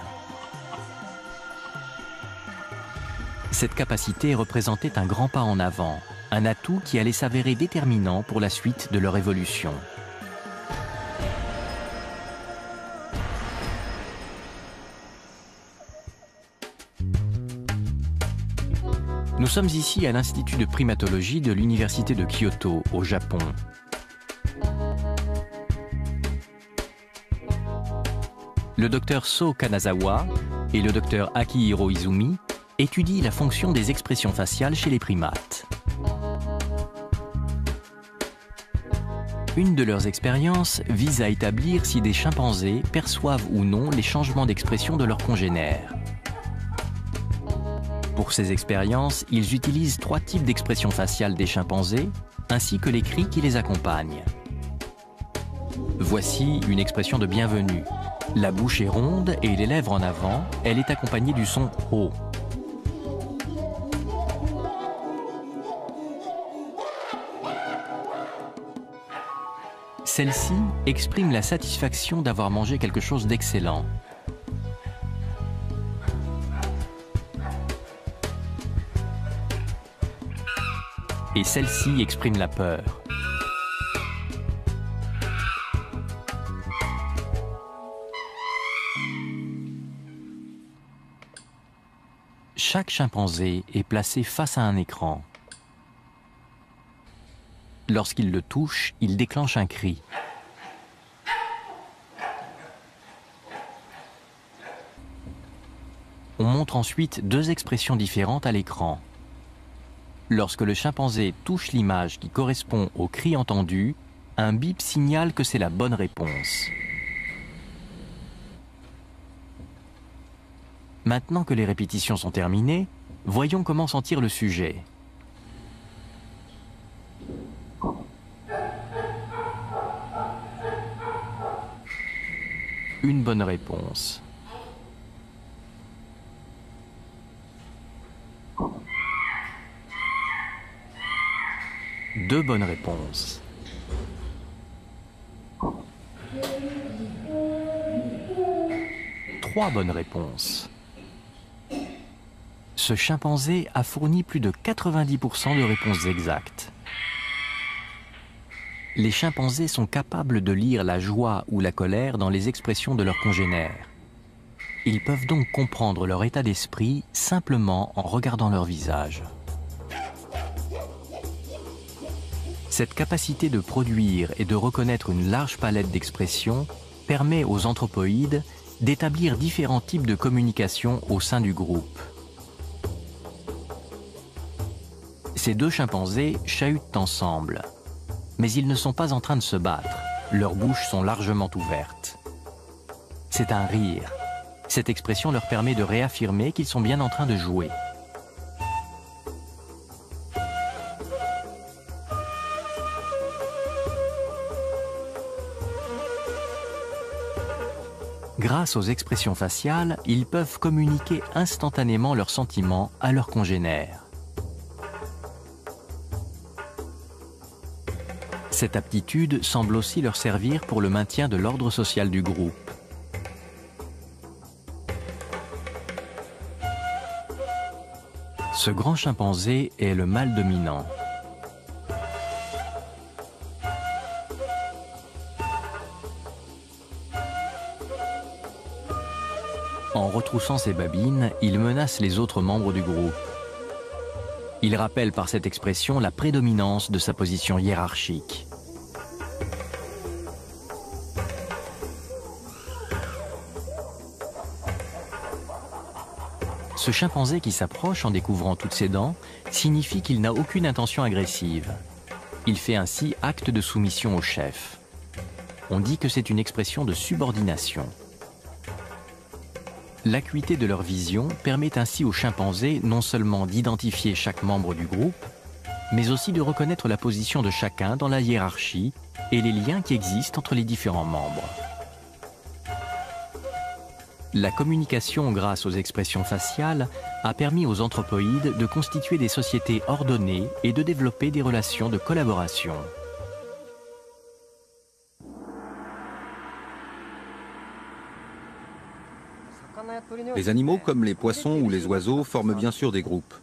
Cette capacité représentait un grand pas en avant, un atout qui allait s'avérer déterminant pour la suite de leur évolution. Nous sommes ici à l'Institut de primatologie de l'Université de Kyoto, au Japon. Le docteur So Kanazawa et le docteur Akihiro Izumi étudient la fonction des expressions faciales chez les primates. Une de leurs expériences vise à établir si des chimpanzés perçoivent ou non les changements d'expression de leurs congénères. Pour ces expériences, ils utilisent 3 types d'expressions faciales des chimpanzés, ainsi que les cris qui les accompagnent. Voici une expression de bienvenue. La bouche est ronde et les lèvres en avant, elle est accompagnée du son « ho ». Celle-ci exprime la satisfaction d'avoir mangé quelque chose d'excellent. Et celle-ci exprime la peur. Chaque chimpanzé est placé face à un écran. Lorsqu'il le touche, il déclenche un cri. On montre ensuite 2 expressions différentes à l'écran. Lorsque le chimpanzé touche l'image qui correspond au cri entendu, un bip signale que c'est la bonne réponse. Maintenant que les répétitions sont terminées, voyons comment sentir le sujet. Une bonne réponse. Deux bonnes réponses. Trois bonnes réponses. Ce chimpanzé a fourni plus de 90% de réponses exactes. Les chimpanzés sont capables de lire la joie ou la colère dans les expressions de leurs congénères. Ils peuvent donc comprendre leur état d'esprit simplement en regardant leur visage. Cette capacité de produire et de reconnaître une large palette d'expressions permet aux anthropoïdes d'établir différents types de communication au sein du groupe. Ces deux chimpanzés chahutent ensemble, mais ils ne sont pas en train de se battre. Leurs bouches sont largement ouvertes. C'est un rire. Cette expression leur permet de réaffirmer qu'ils sont bien en train de jouer. Grâce aux expressions faciales, ils peuvent communiquer instantanément leurs sentiments à leurs congénères. Cette aptitude semble aussi leur servir pour le maintien de l'ordre social du groupe. Ce grand chimpanzé est le mâle dominant. En retroussant ses babines, il menace les autres membres du groupe. Il rappelle par cette expression la prédominance de sa position hiérarchique. Ce chimpanzé qui s'approche en découvrant toutes ses dents signifie qu'il n'a aucune intention agressive. Il fait ainsi acte de soumission au chef. On dit que c'est une expression de subordination. L'acuité de leur vision permet ainsi aux chimpanzés non seulement d'identifier chaque membre du groupe, mais aussi de reconnaître la position de chacun dans la hiérarchie et les liens qui existent entre les différents membres. La communication grâce aux expressions faciales a permis aux anthropoïdes de constituer des sociétés ordonnées et de développer des relations de collaboration. Les animaux comme les poissons ou les oiseaux forment bien sûr des groupes,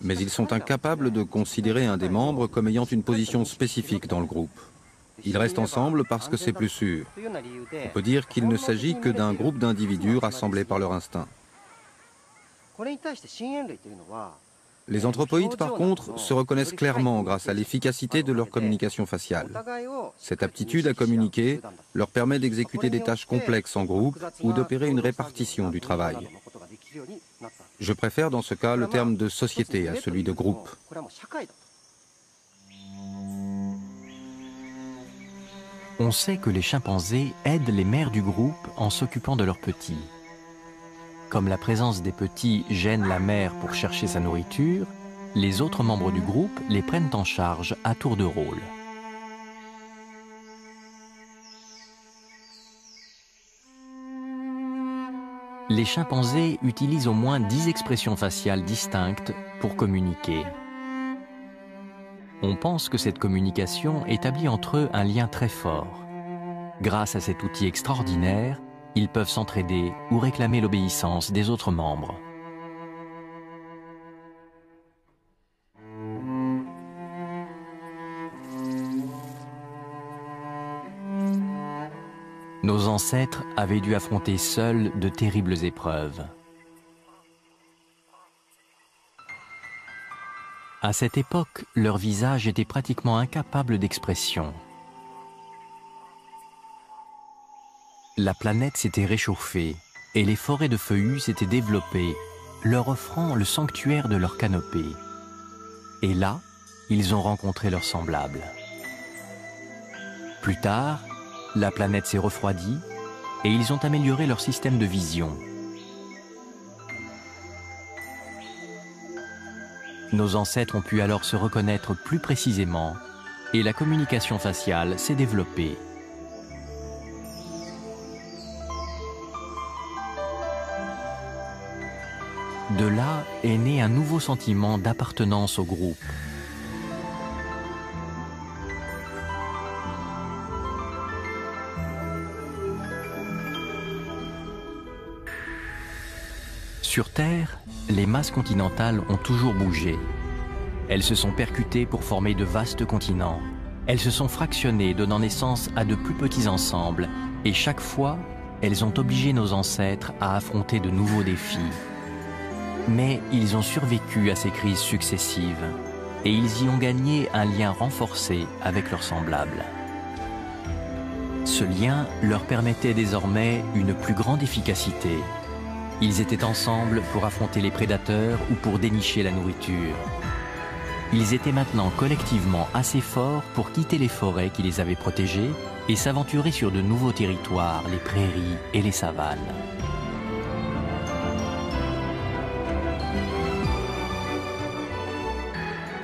mais ils sont incapables de considérer un des membres comme ayant une position spécifique dans le groupe. Ils restent ensemble parce que c'est plus sûr. On peut dire qu'il ne s'agit que d'un groupe d'individus rassemblés par leur instinct. Les anthropoïdes, par contre, se reconnaissent clairement grâce à l'efficacité de leur communication faciale. Cette aptitude à communiquer leur permet d'exécuter des tâches complexes en groupe ou d'opérer une répartition du travail. Je préfère dans ce cas le terme de société à celui de groupe. On sait que les chimpanzés aident les mères du groupe en s'occupant de leurs petits. Comme la présence des petits gêne la mère pour chercher sa nourriture, les autres membres du groupe les prennent en charge à tour de rôle. Les chimpanzés utilisent au moins 10 expressions faciales distinctes pour communiquer. On pense que cette communication établit entre eux un lien très fort. Grâce à cet outil extraordinaire, ils peuvent s'entraider ou réclamer l'obéissance des autres membres. Nos ancêtres avaient dû affronter seuls de terribles épreuves. À cette époque, leur visage était pratiquement incapable d'expression. La planète s'était réchauffée et les forêts de feuillus s'étaient développées, leur offrant le sanctuaire de leur canopée. Et là, ils ont rencontré leurs semblables. Plus tard, la planète s'est refroidie et ils ont amélioré leur système de vision. Nos ancêtres ont pu alors se reconnaître plus précisément et la communication faciale s'est développée. De là est né un nouveau sentiment d'appartenance au groupe. Sur Terre, les masses continentales ont toujours bougé. Elles se sont percutées pour former de vastes continents. Elles se sont fractionnées, donnant naissance à de plus petits ensembles. Et chaque fois, elles ont obligé nos ancêtres à affronter de nouveaux défis. Mais ils ont survécu à ces crises successives et ils y ont gagné un lien renforcé avec leurs semblables. Ce lien leur permettait désormais une plus grande efficacité. Ils étaient ensemble pour affronter les prédateurs ou pour dénicher la nourriture. Ils étaient maintenant collectivement assez forts pour quitter les forêts qui les avaient protégés et s'aventurer sur de nouveaux territoires, les prairies et les savanes.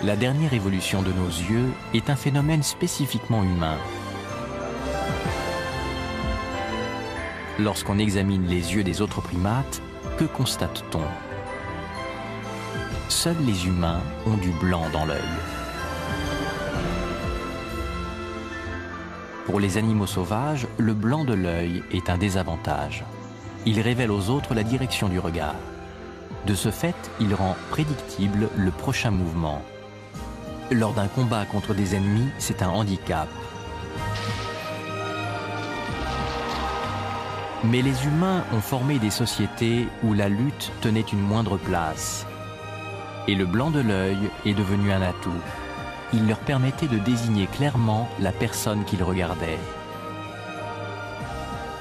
La dernière évolution de nos yeux est un phénomène spécifiquement humain. Lorsqu'on examine les yeux des autres primates, que constate-t-on? Seuls les humains ont du blanc dans l'œil. Pour les animaux sauvages, le blanc de l'œil est un désavantage. Il révèle aux autres la direction du regard. De ce fait, il rend prédictible le prochain mouvement. Lors d'un combat contre des ennemis, c'est un handicap. Mais les humains ont formé des sociétés où la lutte tenait une moindre place. Et le blanc de l'œil est devenu un atout. Il leur permettait de désigner clairement la personne qu'ils regardaient.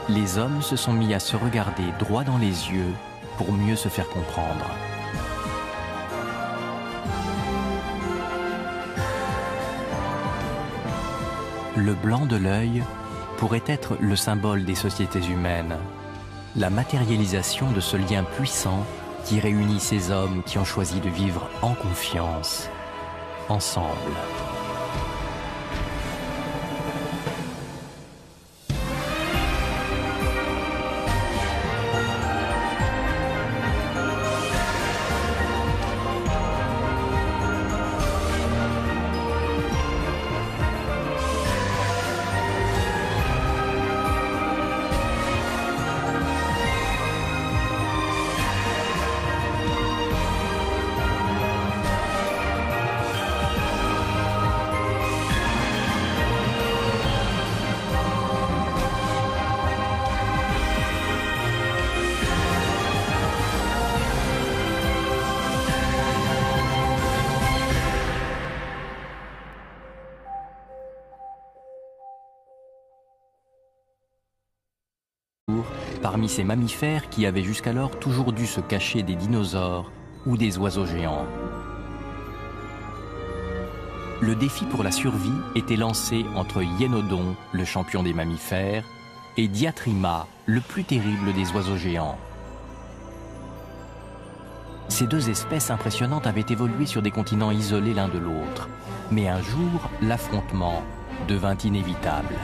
Les hommes se sont mis à se regarder droit dans les yeux pour mieux se faire comprendre. Le blanc de l'œil pourrait être le symbole des sociétés humaines, la matérialisation de ce lien puissant qui réunit ces hommes qui ont choisi de vivre en confiance, ensemble. Parmi ces mammifères qui avaient jusqu'alors toujours dû se cacher des dinosaures ou des oiseaux géants. Le défi pour la survie était lancé entre Hyénodon, le champion des mammifères, et Diatrima, le plus terrible des oiseaux géants. Ces deux espèces impressionnantes avaient évolué sur des continents isolés l'un de l'autre. Mais un jour, l'affrontement devint inévitable.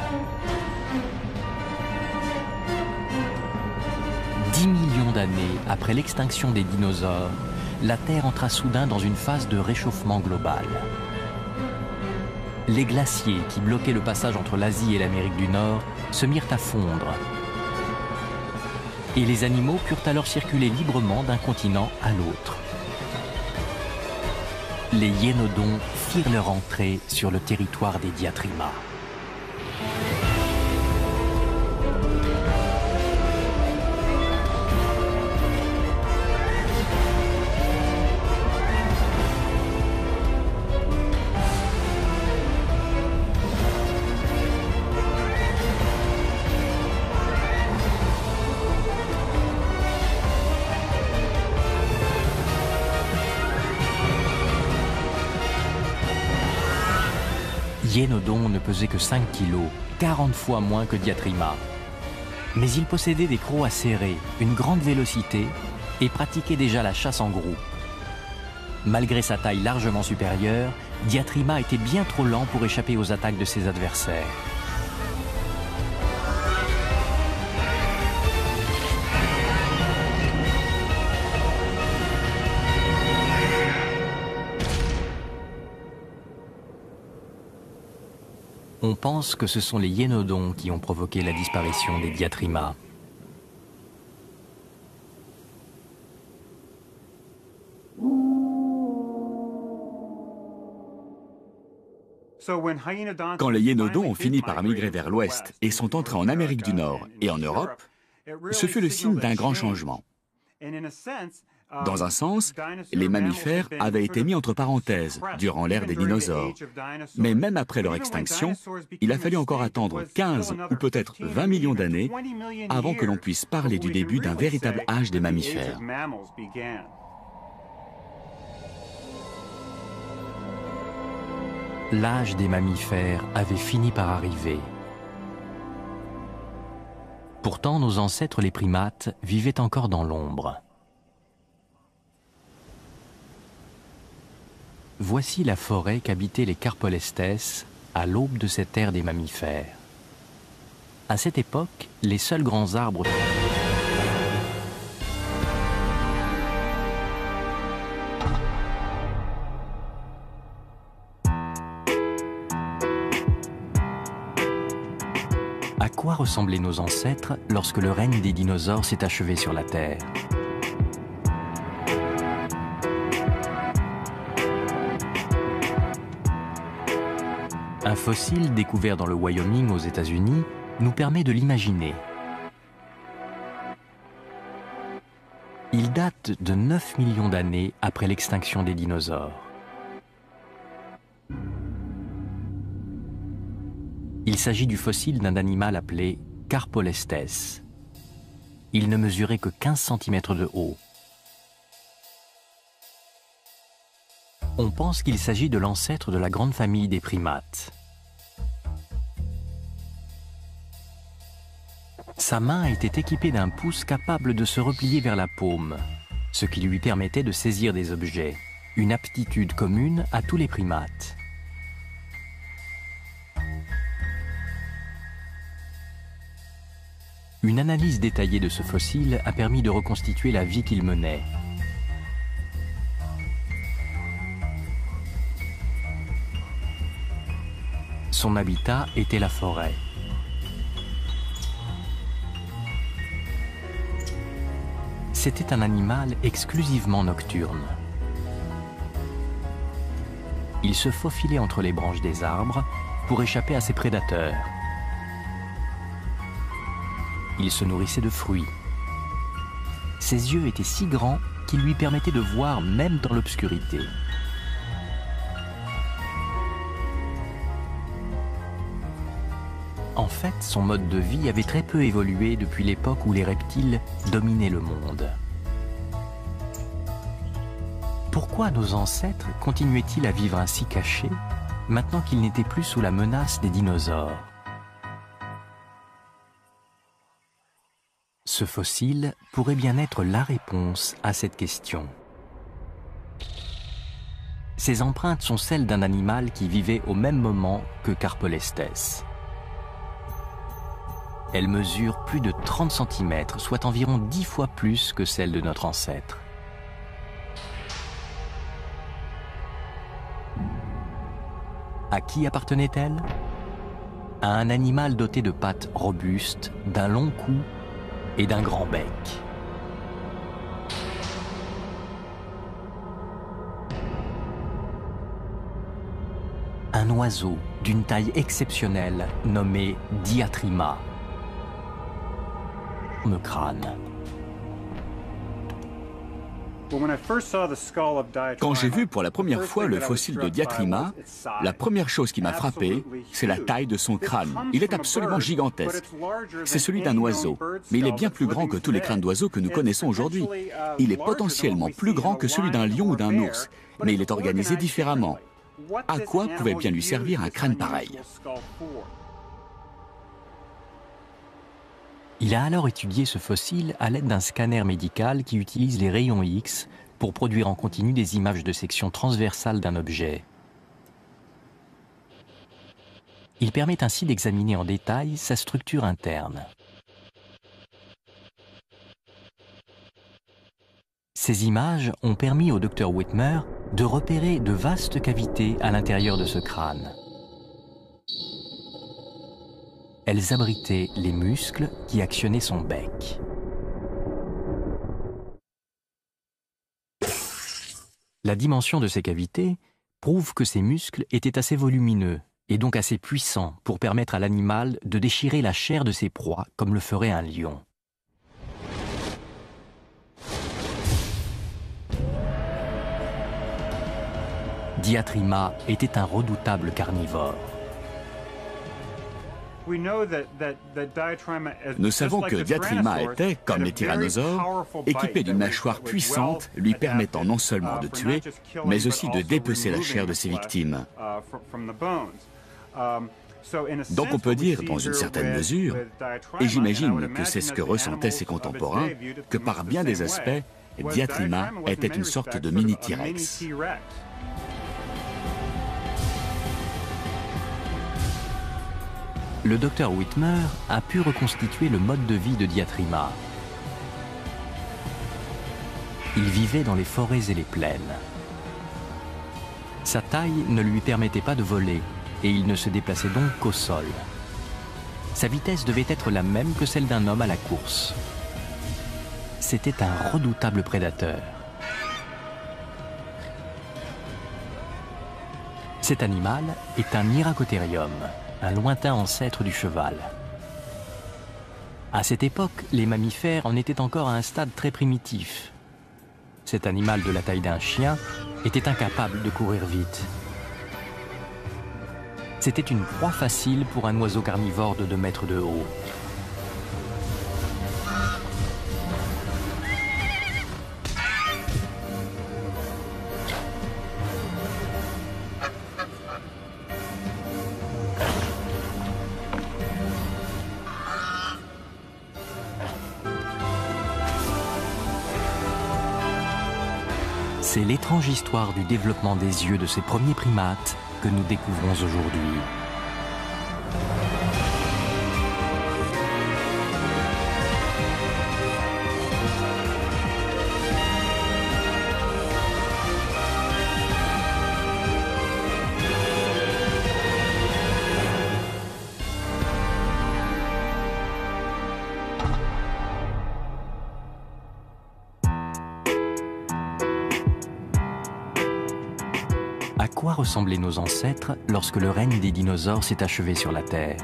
10 millions d'années après l'extinction des dinosaures, la Terre entra soudain dans une phase de réchauffement global. Les glaciers qui bloquaient le passage entre l'Asie et l'Amérique du Nord se mirent à fondre. Et les animaux purent alors circuler librement d'un continent à l'autre. Les Hyénodons firent leur entrée sur le territoire des Diatrima. Hyénodon ne pesait que 5 kilos, 40 fois moins que Diatrima. Mais il possédait des crocs acérés, une grande vélocité et pratiquait déjà la chasse en groupe. Malgré sa taille largement supérieure, Diatrima était bien trop lent pour échapper aux attaques de ses adversaires. On pense que ce sont les Hyénodons qui ont provoqué la disparition des Diatrima. Quand les Hyénodons ont fini par migrer vers l'ouest et sont entrés en Amérique du Nord et en Europe, ce fut le signe d'un grand changement. Dans un sens, les mammifères avaient été mis entre parenthèses durant l'ère des dinosaures. Mais même après leur extinction, il a fallu encore attendre 15 ou peut-être 20 millions d'années avant que l'on puisse parler du début d'un véritable âge des mammifères. L'âge des mammifères avait fini par arriver. Pourtant, nos ancêtres les primates vivaient encore dans l'ombre. Voici la forêt qu'habitaient les Carpolestes à l'aube de cette ère des mammifères. À cette époque, les seuls grands arbres À quoi ressemblaient nos ancêtres lorsque le règne des dinosaures s'est achevé sur la Terre? Un fossile découvert dans le Wyoming aux États-Unis nous permet de l'imaginer. Il date de 9 millions d'années après l'extinction des dinosaures. Il s'agit du fossile d'un animal appelé Carpolestes. Il ne mesurait que 15 cm de haut. On pense qu'il s'agit de l'ancêtre de la grande famille des primates. Sa main était équipée d'un pouce capable de se replier vers la paume, ce qui lui permettait de saisir des objets, une aptitude commune à tous les primates. Une analyse détaillée de ce fossile a permis de reconstituer la vie qu'il menait. Son habitat était la forêt. C'était un animal exclusivement nocturne. Il se faufilait entre les branches des arbres pour échapper à ses prédateurs. Il se nourrissait de fruits. Ses yeux étaient si grands qu'ils lui permettaient de voir même dans l'obscurité. En fait, son mode de vie avait très peu évolué depuis l'époque où les reptiles dominaient le monde. Pourquoi nos ancêtres continuaient-ils à vivre ainsi cachés, maintenant qu'ils n'étaient plus sous la menace des dinosaures? Ce fossile pourrait bien être la réponse à cette question. Ces empreintes sont celles d'un animal qui vivait au même moment que Carpolestes. Elles mesurent plus de 30 cm, soit environ 10 fois plus que celles de notre ancêtre. À qui appartenait-elle? À un animal doté de pattes robustes, d'un long cou et d'un grand bec. Un oiseau d'une taille exceptionnelle nommé Diatryma. Le crâne. Quand j'ai vu pour la première fois le fossile de Diatryma, la première chose qui m'a frappé, c'est la taille de son crâne. Il est absolument gigantesque. C'est celui d'un oiseau, mais il est bien plus grand que tous les crânes d'oiseaux que nous connaissons aujourd'hui. Il est potentiellement plus grand que celui d'un lion ou d'un ours, mais il est organisé différemment. À quoi pouvait bien lui servir un crâne pareil? Il a alors étudié ce fossile à l'aide d'un scanner médical qui utilise les rayons X pour produire en continu des images de section transversale d'un objet. Il permet ainsi d'examiner en détail sa structure interne. Ces images ont permis au Dr Whitmer de repérer de vastes cavités à l'intérieur de ce crâne. Elles abritaient les muscles qui actionnaient son bec. La dimension de ces cavités prouve que ces muscles étaient assez volumineux et donc assez puissants pour permettre à l'animal de déchirer la chair de ses proies comme le ferait un lion. Diatryma était un redoutable carnivore. Nous savons que Diatryma était, comme les tyrannosaures, équipé d'une mâchoire puissante lui permettant non seulement de tuer, mais aussi de dépecer la chair de ses victimes. Donc on peut dire, dans une certaine mesure, et j'imagine que c'est ce que ressentaient ses contemporains, que par bien des aspects, Diatryma était une sorte de mini T-Rex. Le Dr Whitmer a pu reconstituer le mode de vie de Diatryma. Il vivait dans les forêts et les plaines. Sa taille ne lui permettait pas de voler et il ne se déplaçait donc qu'au sol. Sa vitesse devait être la même que celle d'un homme à la course. C'était un redoutable prédateur. Cet animal est un Hyracotherium, un lointain ancêtre du cheval. À cette époque, les mammifères en étaient encore à un stade très primitif. Cet animal de la taille d'un chien était incapable de courir vite. C'était une proie facile pour un oiseau carnivore de 2 mètres de haut. C'est l'étrange histoire du développement des yeux de ces premiers primates que nous découvrons aujourd'hui. À quoi ressemblaient nos ancêtres lorsque le règne des dinosaures s'est achevé sur la Terre?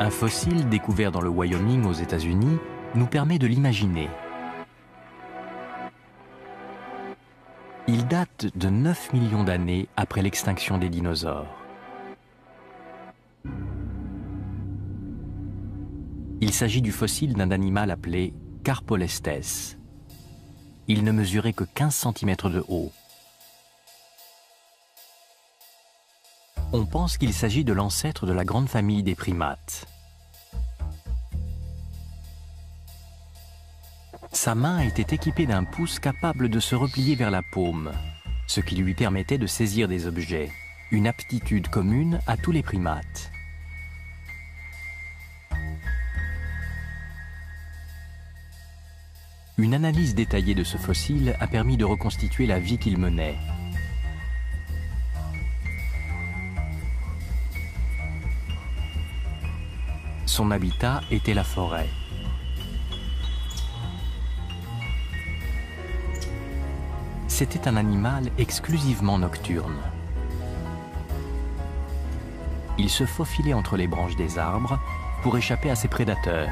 Un fossile découvert dans le Wyoming aux États-Unis nous permet de l'imaginer. Il date de 9 millions d'années après l'extinction des dinosaures. Il s'agit du fossile d'un animal appelé Carpolestes. Il ne mesurait que 15 cm de haut. On pense qu'il s'agit de l'ancêtre de la grande famille des primates. Sa main était équipée d'un pouce capable de se replier vers la paume, ce qui lui permettait de saisir des objets, une aptitude commune à tous les primates. Une analyse détaillée de ce fossile a permis de reconstituer la vie qu'il menait. Son habitat était la forêt. C'était un animal exclusivement nocturne. Il se faufilait entre les branches des arbres pour échapper à ses prédateurs.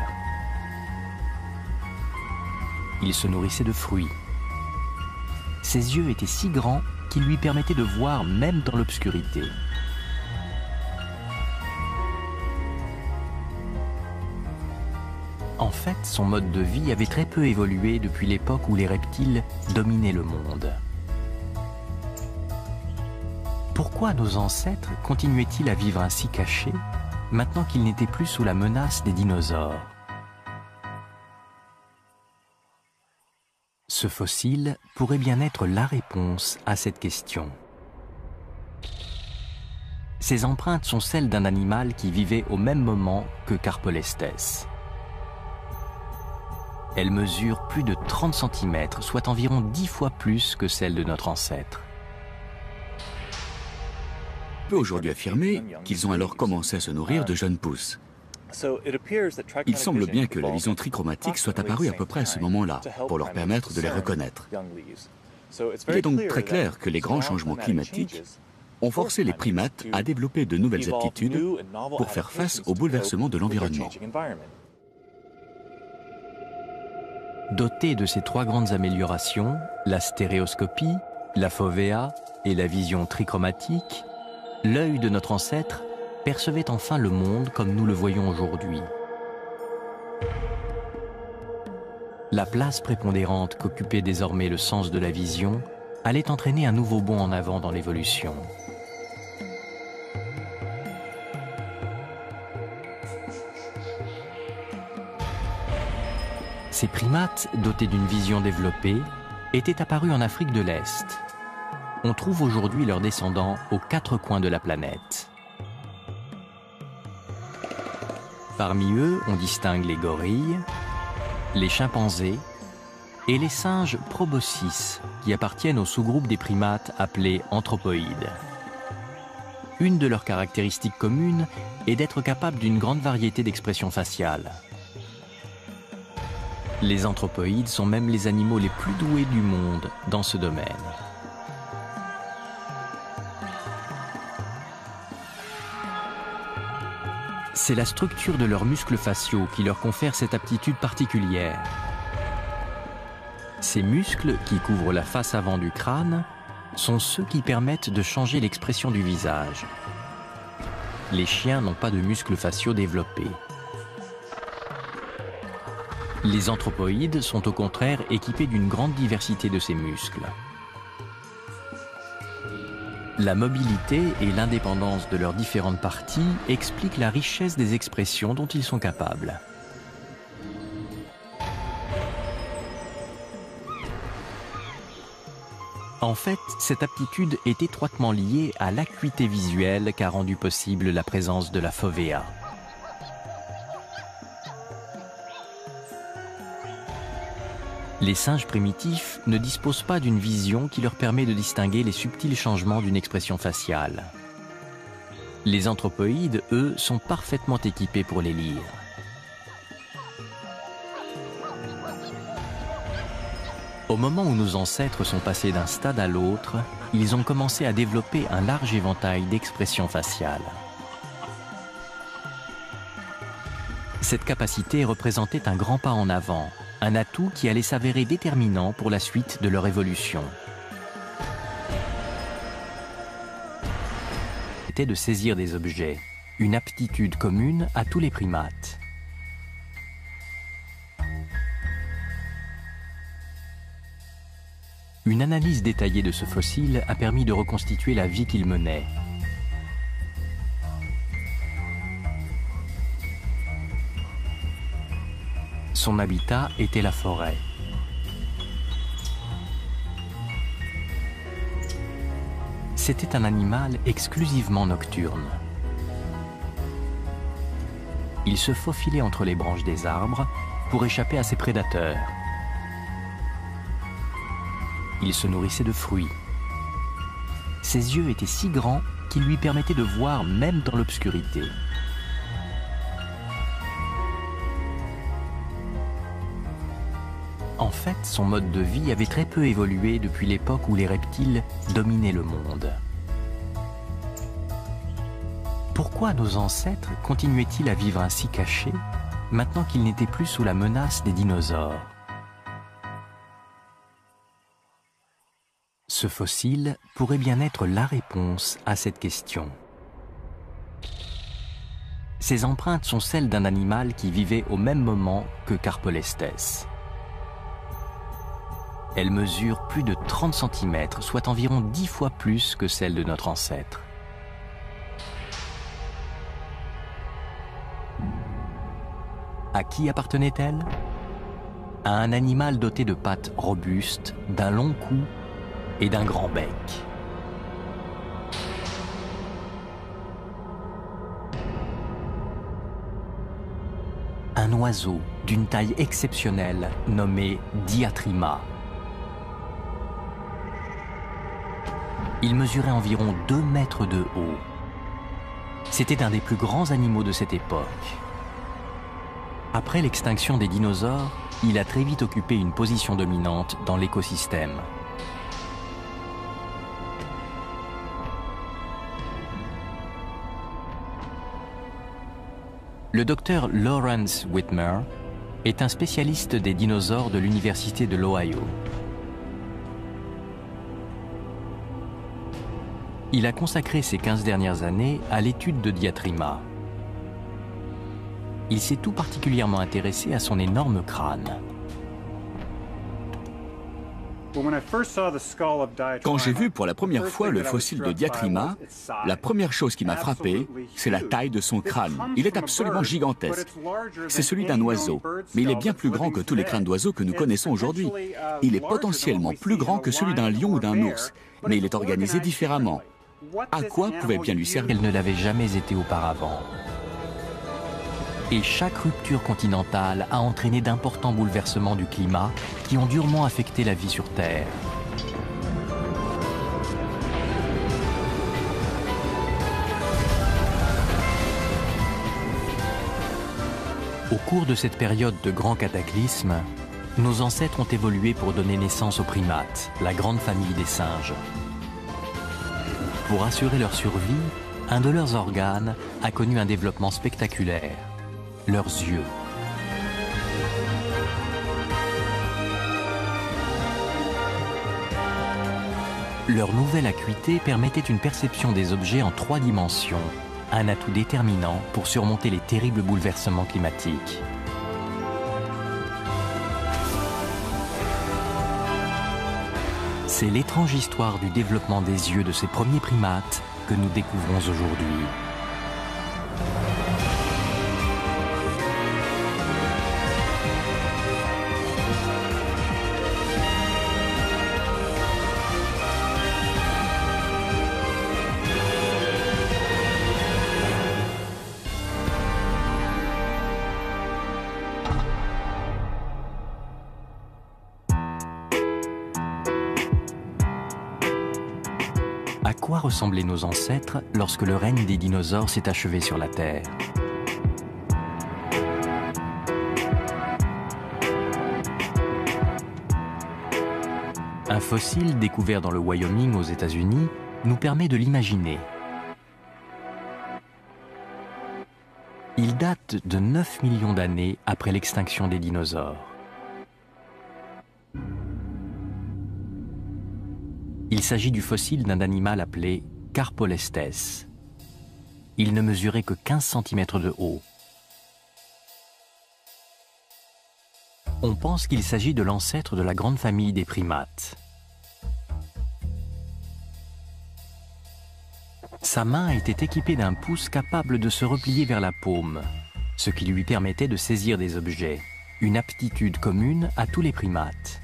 Il se nourrissait de fruits. Ses yeux étaient si grands qu'ils lui permettaient de voir même dans l'obscurité. En fait, son mode de vie avait très peu évolué depuis l'époque où les reptiles dominaient le monde. Pourquoi nos ancêtres continuaient-ils à vivre ainsi cachés, maintenant qu'ils n'étaient plus sous la menace des dinosaures? Ce fossile pourrait bien être la réponse à cette question. Ces empreintes sont celles d'un animal qui vivait au même moment que Carpolestes. Elles mesurent plus de 30 cm, soit environ 10 fois plus que celles de notre ancêtre. On peut aujourd'hui affirmer qu'ils ont alors commencé à se nourrir de jeunes pousses. Il semble bien que la vision trichromatique soit apparue à peu près à ce moment-là, pour leur permettre de les reconnaître. Il est donc très clair que les grands changements climatiques ont forcé les primates à développer de nouvelles aptitudes pour faire face aux bouleversements de l'environnement. Doté de ces 3 grandes améliorations, la stéréoscopie, la fovea et la vision trichromatique, l'œil de notre ancêtre percevait enfin le monde comme nous le voyons aujourd'hui. La place prépondérante qu'occupait désormais le sens de la vision allait entraîner un nouveau bond en avant dans l'évolution. Ces primates, dotés d'une vision développée, étaient apparus en Afrique de l'Est. On trouve aujourd'hui leurs descendants aux 4 coins de la planète. Parmi eux, on distingue les gorilles, les chimpanzés et les singes proboscis, qui appartiennent au sous-groupe des primates appelés anthropoïdes. Une de leurs caractéristiques communes est d'être capable d'une grande variété d'expressions faciales. Les anthropoïdes sont même les animaux les plus doués du monde dans ce domaine. C'est la structure de leurs muscles faciaux qui leur confère cette aptitude particulière. Ces muscles, qui couvrent la face avant du crâne, sont ceux qui permettent de changer l'expression du visage. Les chiens n'ont pas de muscles faciaux développés. Les anthropoïdes sont au contraire équipés d'une grande diversité de ces muscles. La mobilité et l'indépendance de leurs différentes parties expliquent la richesse des expressions dont ils sont capables. En fait, cette aptitude est étroitement liée à l'acuité visuelle qu'a rendu possible la présence de la fovea. Les singes primitifs ne disposent pas d'une vision qui leur permet de distinguer les subtils changements d'une expression faciale. Les anthropoïdes, eux, sont parfaitement équipés pour les lire. Au moment où nos ancêtres sont passés d'un stade à l'autre, ils ont commencé à développer un large éventail d'expressions faciales. Cette capacité représentait un grand pas en avant, un atout qui allait s'avérer déterminant pour la suite de leur évolution. C'était de saisir des objets, une aptitude commune à tous les primates. Une analyse détaillée de ce fossile a permis de reconstituer la vie qu'il menait. Son habitat était la forêt. C'était un animal exclusivement nocturne. Il se faufilait entre les branches des arbres pour échapper à ses prédateurs. Il se nourrissait de fruits. Ses yeux étaient si grands qu'ils lui permettaient de voir même dans l'obscurité. En fait, son mode de vie avait très peu évolué depuis l'époque où les reptiles dominaient le monde. Pourquoi nos ancêtres continuaient-ils à vivre ainsi cachés, maintenant qu'ils n'étaient plus sous la menace des dinosaures? Ce fossile pourrait bien être la réponse à cette question. Ces empreintes sont celles d'un animal qui vivait au même moment que Carpolestes. Elles mesurent plus de 30 cm, soit environ 10 fois plus que celles de notre ancêtre. À qui appartenait-elle? À un animal doté de pattes robustes, d'un long cou et d'un grand bec. Un oiseau d'une taille exceptionnelle nommé Diatryma. Il mesurait environ 2 mètres de haut. C'était un des plus grands animaux de cette époque. Après l'extinction des dinosaures, il a très vite occupé une position dominante dans l'écosystème. Le docteur Lawrence Whitmer est un spécialiste des dinosaures de l'Université de l'Ohio. Il a consacré ses 15 dernières années à l'étude de Diatryma. Il s'est tout particulièrement intéressé à son énorme crâne. Quand j'ai vu pour la première fois le fossile de Diatryma, la première chose qui m'a frappé, c'est la taille de son crâne. Il est absolument gigantesque. C'est celui d'un oiseau, mais il est bien plus grand que tous les crânes d'oiseaux que nous connaissons aujourd'hui. Il est potentiellement plus grand que celui d'un lion ou d'un ours, mais il est organisé différemment. À quoi pouvait bien lui servir? Elle ne l'avait jamais été auparavant. Et chaque rupture continentale a entraîné d'importants bouleversements du climat qui ont durement affecté la vie sur Terre. Au cours de cette période de grands cataclysmes, nos ancêtres ont évolué pour donner naissance aux primates, la grande famille des singes. Pour assurer leur survie, un de leurs organes a connu un développement spectaculaire, leurs yeux. Leur nouvelle acuité permettait une perception des objets en 3 dimensions, un atout déterminant pour surmonter les terribles bouleversements climatiques. C'est l'étrange histoire du développement des yeux de ces premiers primates que nous découvrons aujourd'hui. À quoi ressemblaient nos ancêtres lorsque le règne des dinosaures s'est achevé sur la Terre? Un fossile découvert dans le Wyoming aux États-Unis nous permet de l'imaginer. Il date de 9 millions d'années après l'extinction des dinosaures. Il s'agit du fossile d'un animal appelé Carpolestes. Il ne mesurait que 15 cm de haut. On pense qu'il s'agit de l'ancêtre de la grande famille des primates. Sa main était équipée d'un pouce capable de se replier vers la paume, ce qui lui permettait de saisir des objets, une aptitude commune à tous les primates.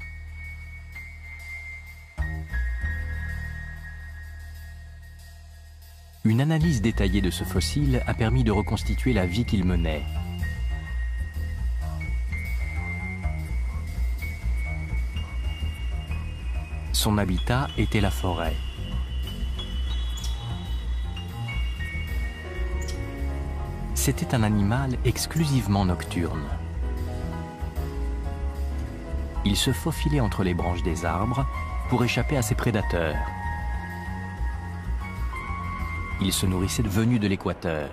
Une analyse détaillée de ce fossile a permis de reconstituer la vie qu'il menait. Son habitat était la forêt. C'était un animal exclusivement nocturne. Il se faufilait entre les branches des arbres pour échapper à ses prédateurs. Il se nourrissait de venus de l'équateur.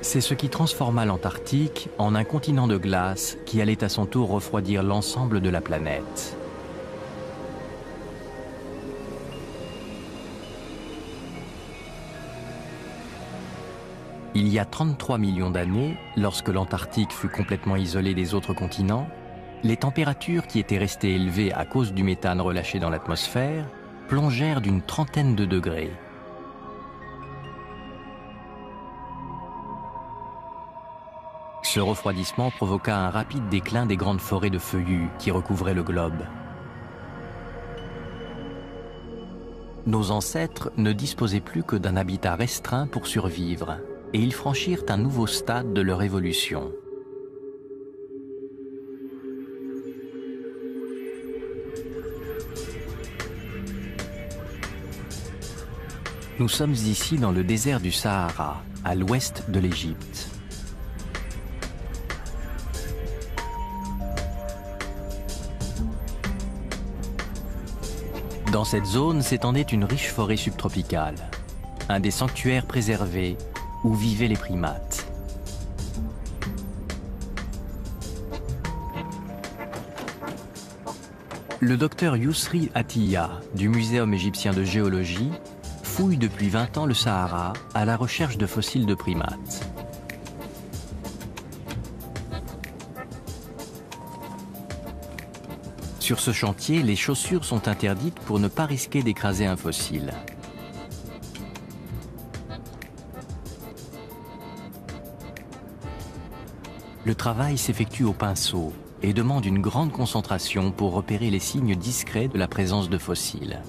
C'est ce qui transforma l'Antarctique en un continent de glace qui allait à son tour refroidir l'ensemble de la planète. Il y a 33 millions d'années, lorsque l'Antarctique fut complètement isolée des autres continents, les températures qui étaient restées élevées à cause du méthane relâché dans l'atmosphère plongèrent d'une trentaine de degrés. Ce refroidissement provoqua un rapide déclin des grandes forêts de feuillus qui recouvraient le globe. Nos ancêtres ne disposaient plus que d'un habitat restreint pour survivre, et ils franchirent un nouveau stade de leur évolution. Nous sommes ici dans le désert du Sahara, à l'ouest de l'Égypte. Dans cette zone s'étendait une riche forêt subtropicale, un des sanctuaires préservés où vivaient les primates. Le docteur Yousri Attiya, du Muséum égyptien de géologie, fouille depuis 20 ans le Sahara à la recherche de fossiles de primates. Sur ce chantier, les chaussures sont interdites pour ne pas risquer d'écraser un fossile. Le travail s'effectue au pinceau, et demande une grande concentration pour repérer les signes discrets de la présence de fossiles.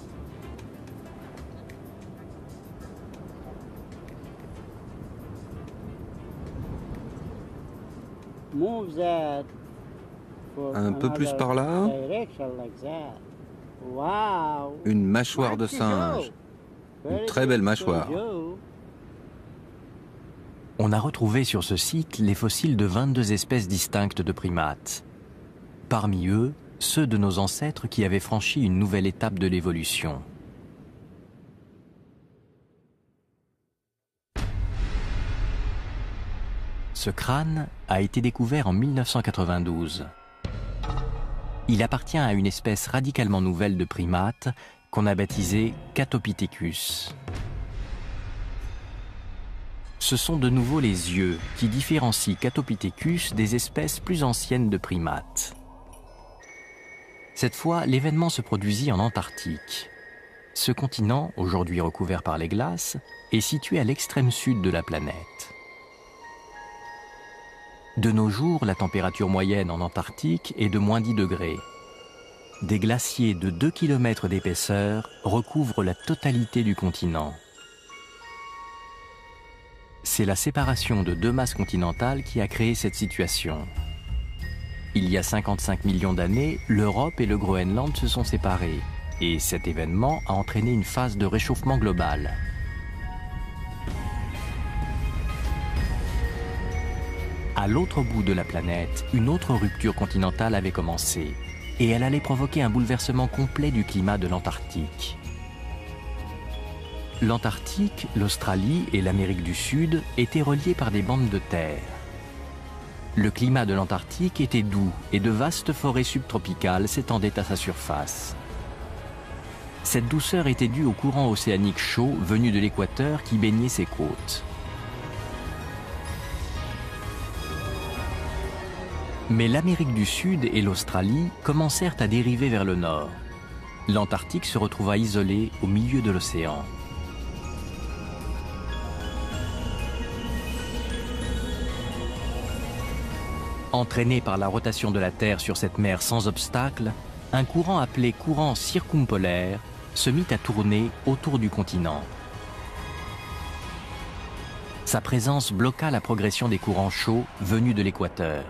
Un peu plus par là, une mâchoire de singe. Une très belle mâchoire. On a retrouvé sur ce site les fossiles de 22 espèces distinctes de primates. Parmi eux, ceux de nos ancêtres qui avaient franchi une nouvelle étape de l'évolution. Ce crâne a été découvert en 1992. Il appartient à une espèce radicalement nouvelle de primates qu'on a baptisée Catopithecus. Ce sont de nouveau les yeux qui différencient Catopithecus des espèces plus anciennes de primates. Cette fois, l'événement se produisit en Antarctique. Ce continent, aujourd'hui recouvert par les glaces, est situé à l'extrême sud de la planète. De nos jours, la température moyenne en Antarctique est de -10 degrés. Des glaciers de 2 km d'épaisseur recouvrent la totalité du continent. C'est la séparation de deux masses continentales qui a créé cette situation. Il y a 55 millions d'années, l'Europe et le Groenland se sont séparés, et cet événement a entraîné une phase de réchauffement global. À l'autre bout de la planète, une autre rupture continentale avait commencé, et elle allait provoquer un bouleversement complet du climat de l'Antarctique. L'Antarctique, l'Australie et l'Amérique du Sud étaient reliés par des bandes de terre. Le climat de l'Antarctique était doux et de vastes forêts subtropicales s'étendaient à sa surface. Cette douceur était due au courant océanique chaud venu de l'équateur qui baignait ses côtes. Mais l'Amérique du Sud et l'Australie commencèrent à dériver vers le nord. L'Antarctique se retrouva isolé au milieu de l'océan. Entraîné par la rotation de la Terre sur cette mer sans obstacle, un courant appelé courant circumpolaire se mit à tourner autour du continent. Sa présence bloqua la progression des courants chauds venus de l'équateur.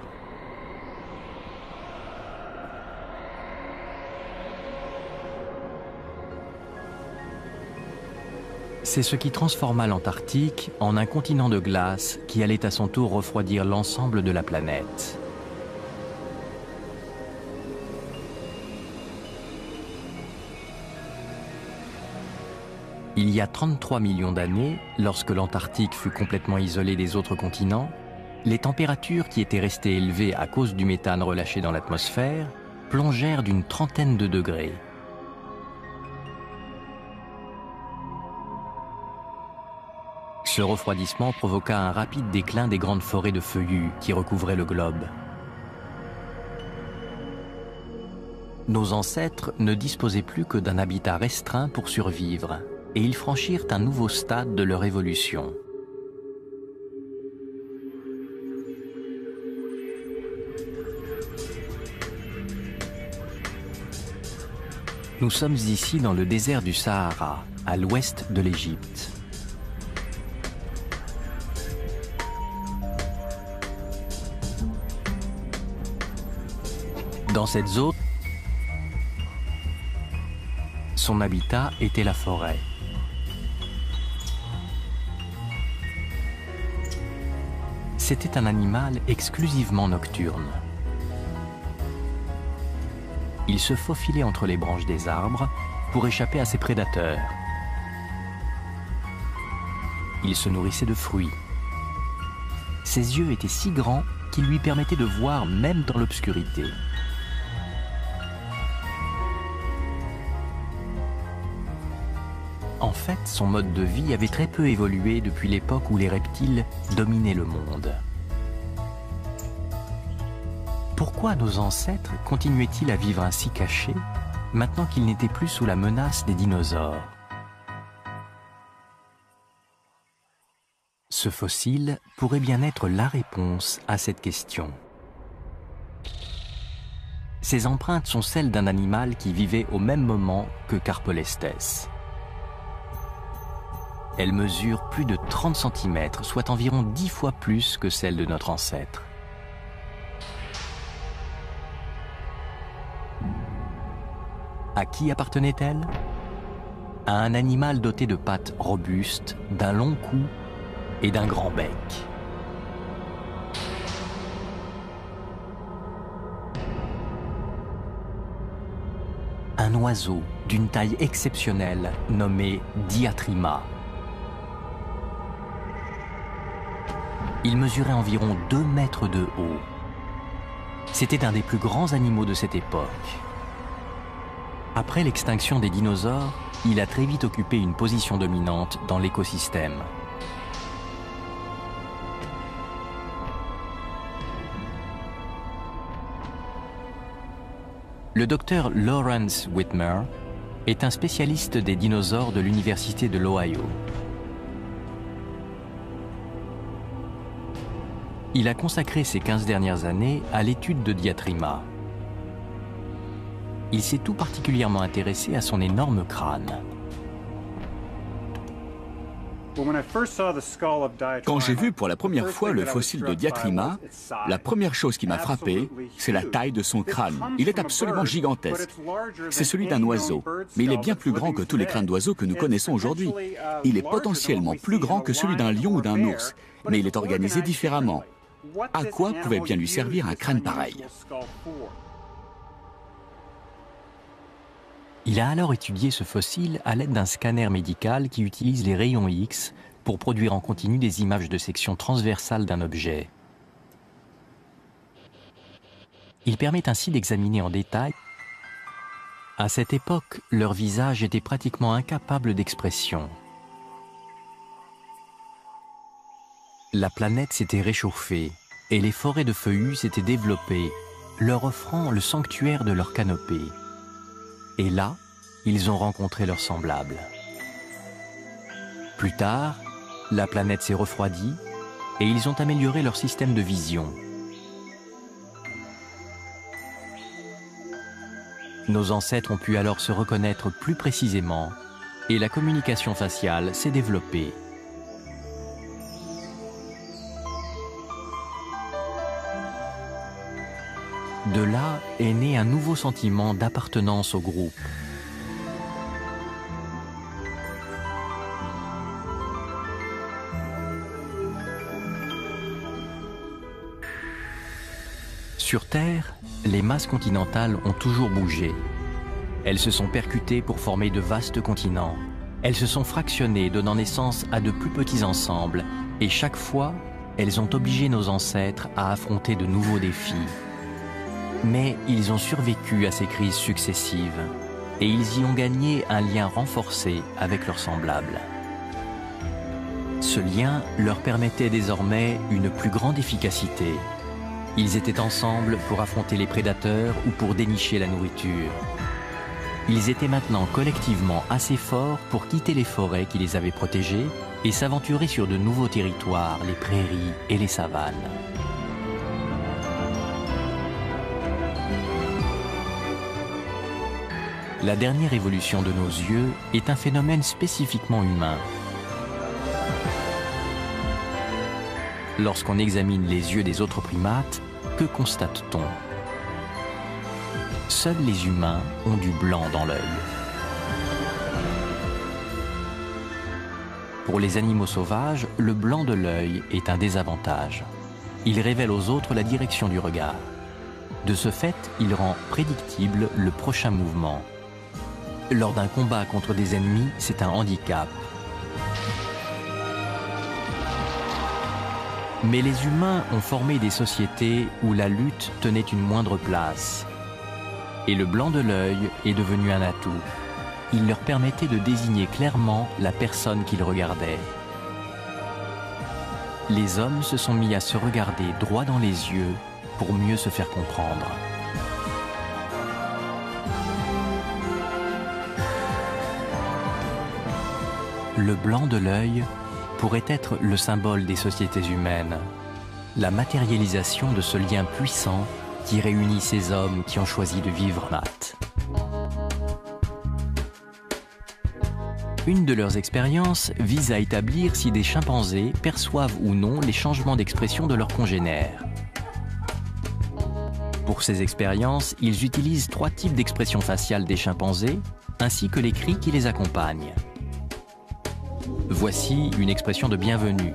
C'est ce qui transforma l'Antarctique en un continent de glace qui allait à son tour refroidir l'ensemble de la planète. Il y a 33 millions d'années, lorsque l'Antarctique fut complètement isolée des autres continents, les températures qui étaient restées élevées à cause du méthane relâché dans l'atmosphère plongèrent d'une trentaine de degrés. Ce refroidissement provoqua un rapide déclin des grandes forêts de feuillus qui recouvraient le globe. Nos ancêtres ne disposaient plus que d'un habitat restreint pour survivre, et ils franchirent un nouveau stade de leur évolution. Nous sommes ici dans le désert du Sahara, à l'ouest de l'Égypte. Dans cette zone, son habitat était la forêt. C'était un animal exclusivement nocturne. Il se faufilait entre les branches des arbres pour échapper à ses prédateurs. Il se nourrissait de fruits. Ses yeux étaient si grands qu'ils lui permettaient de voir même dans l'obscurité. En fait, son mode de vie avait très peu évolué depuis l'époque où les reptiles dominaient le monde. Pourquoi nos ancêtres continuaient-ils à vivre ainsi cachés, maintenant qu'ils n'étaient plus sous la menace des dinosaures? Ce fossile pourrait bien être la réponse à cette question. Ces empreintes sont celles d'un animal qui vivait au même moment que Carpolestes. Elles mesurent plus de 30 cm, soit environ 10 fois plus que celles de notre ancêtre. À qui appartenait-elle? À un animal doté de pattes robustes, d'un long cou et d'un grand bec. Un oiseau d'une taille exceptionnelle nommé Diatryma. Il mesurait environ 2 mètres de haut. C'était un des plus grands animaux de cette époque. Après l'extinction des dinosaures, il a très vite occupé une position dominante dans l'écosystème. Le docteur Lawrence Whitmer est un spécialiste des dinosaures de l'Université de l'Ohio. Il a consacré ses 15 dernières années à l'étude de Diatryma. Il s'est tout particulièrement intéressé à son énorme crâne. Quand j'ai vu pour la première fois le fossile de Diatryma, la première chose qui m'a frappé, c'est la taille de son crâne. Il est absolument gigantesque. C'est celui d'un oiseau, mais il est bien plus grand que tous les crânes d'oiseaux que nous connaissons aujourd'hui. Il est potentiellement plus grand que celui d'un lion ou d'un ours, mais il est organisé différemment. À quoi pouvait bien lui servir un crâne pareil? Il a alors étudié ce fossile à l'aide d'un scanner médical qui utilise les rayons X pour produire en continu des images de section transversale d'un objet. Il permet ainsi d'examiner en détail. À cette époque, leur visage était pratiquement incapable d'expression. La planète s'était réchauffée et les forêts de feuillus s'étaient développées, leur offrant le sanctuaire de leur canopée. Et là, ils ont rencontré leurs semblables. Plus tard, la planète s'est refroidie et ils ont amélioré leur système de vision. Nos ancêtres ont pu alors se reconnaître plus précisément et la communication faciale s'est développée. De là est né un nouveau sentiment d'appartenance au groupe. Sur Terre, les masses continentales ont toujours bougé. Elles se sont percutées pour former de vastes continents. Elles se sont fractionnées, donnant naissance à de plus petits ensembles. Et chaque fois, elles ont obligé nos ancêtres à affronter de nouveaux défis. Mais ils ont survécu à ces crises successives et ils y ont gagné un lien renforcé avec leurs semblables. Ce lien leur permettait désormais une plus grande efficacité. Ils étaient ensemble pour affronter les prédateurs ou pour dénicher la nourriture. Ils étaient maintenant collectivement assez forts pour quitter les forêts qui les avaient protégés et s'aventurer sur de nouveaux territoires, les prairies et les savanes. La dernière évolution de nos yeux est un phénomène spécifiquement humain. Lorsqu'on examine les yeux des autres primates, que constate-t-on? Seuls les humains ont du blanc dans l'œil. Pour les animaux sauvages, le blanc de l'œil est un désavantage. Il révèle aux autres la direction du regard. De ce fait, il rend prédictible le prochain mouvement. Lors d'un combat contre des ennemis, c'est un handicap. Mais les humains ont formé des sociétés où la lutte tenait une moindre place. Et le blanc de l'œil est devenu un atout. Il leur permettait de désigner clairement la personne qu'ils regardaient. Les hommes se sont mis à se regarder droit dans les yeux pour mieux se faire comprendre. Le blanc de l'œil pourrait être le symbole des sociétés humaines, la matérialisation de ce lien puissant qui réunit ces hommes qui ont choisi de vivre mat. Une de leurs expériences vise à établir si des chimpanzés perçoivent ou non les changements d'expression de leurs congénères. Pour ces expériences, ils utilisent 3 types d'expressions faciales des chimpanzés, ainsi que les cris qui les accompagnent. Voici une expression de bienvenue.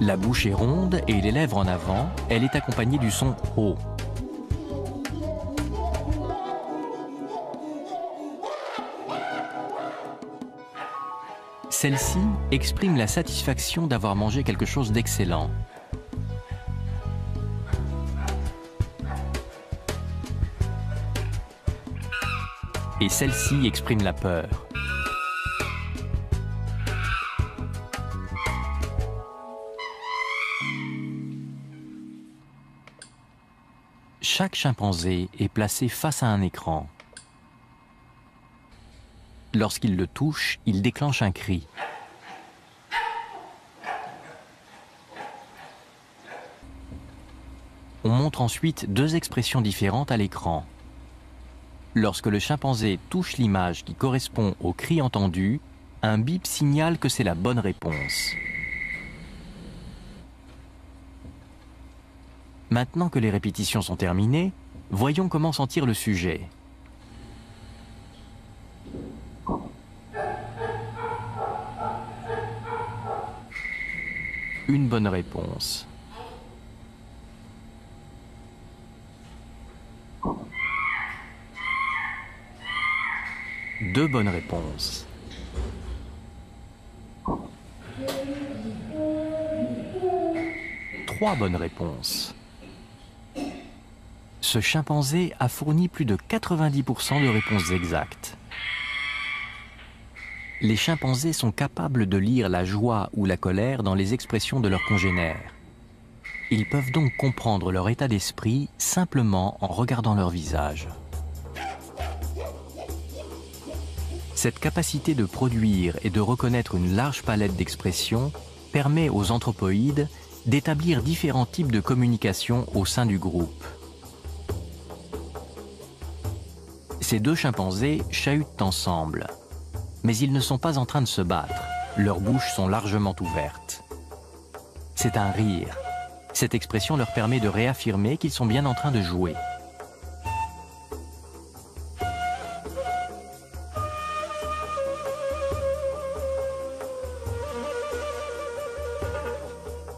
La bouche est ronde et les lèvres en avant, elle est accompagnée du son « ho ». Celle-ci exprime la satisfaction d'avoir mangé quelque chose d'excellent. Et celle-ci exprime la peur. Chaque chimpanzé est placé face à un écran. Lorsqu'il le touche, il déclenche un cri. On montre ensuite 2 expressions différentes à l'écran. Lorsque le chimpanzé touche l'image qui correspond au cri entendu, un bip signale que c'est la bonne réponse. Maintenant que les répétitions sont terminées, voyons comment sentir le sujet. Une bonne réponse. Deux bonnes réponses. Trois bonnes réponses. Ce chimpanzé a fourni plus de 90% de réponses exactes. Les chimpanzés sont capables de lire la joie ou la colère dans les expressions de leurs congénères. Ils peuvent donc comprendre leur état d'esprit simplement en regardant leur visage. Cette capacité de produire et de reconnaître une large palette d'expressions permet aux anthropoïdes d'établir différents types de communication au sein du groupe. Ces deux chimpanzés chahutent ensemble, mais ils ne sont pas en train de se battre. Leurs bouches sont largement ouvertes. C'est un rire. Cette expression leur permet de réaffirmer qu'ils sont bien en train de jouer.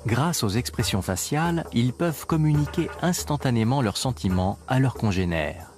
Grâce aux expressions faciales, ils peuvent communiquer instantanément leurs sentiments à leurs congénères.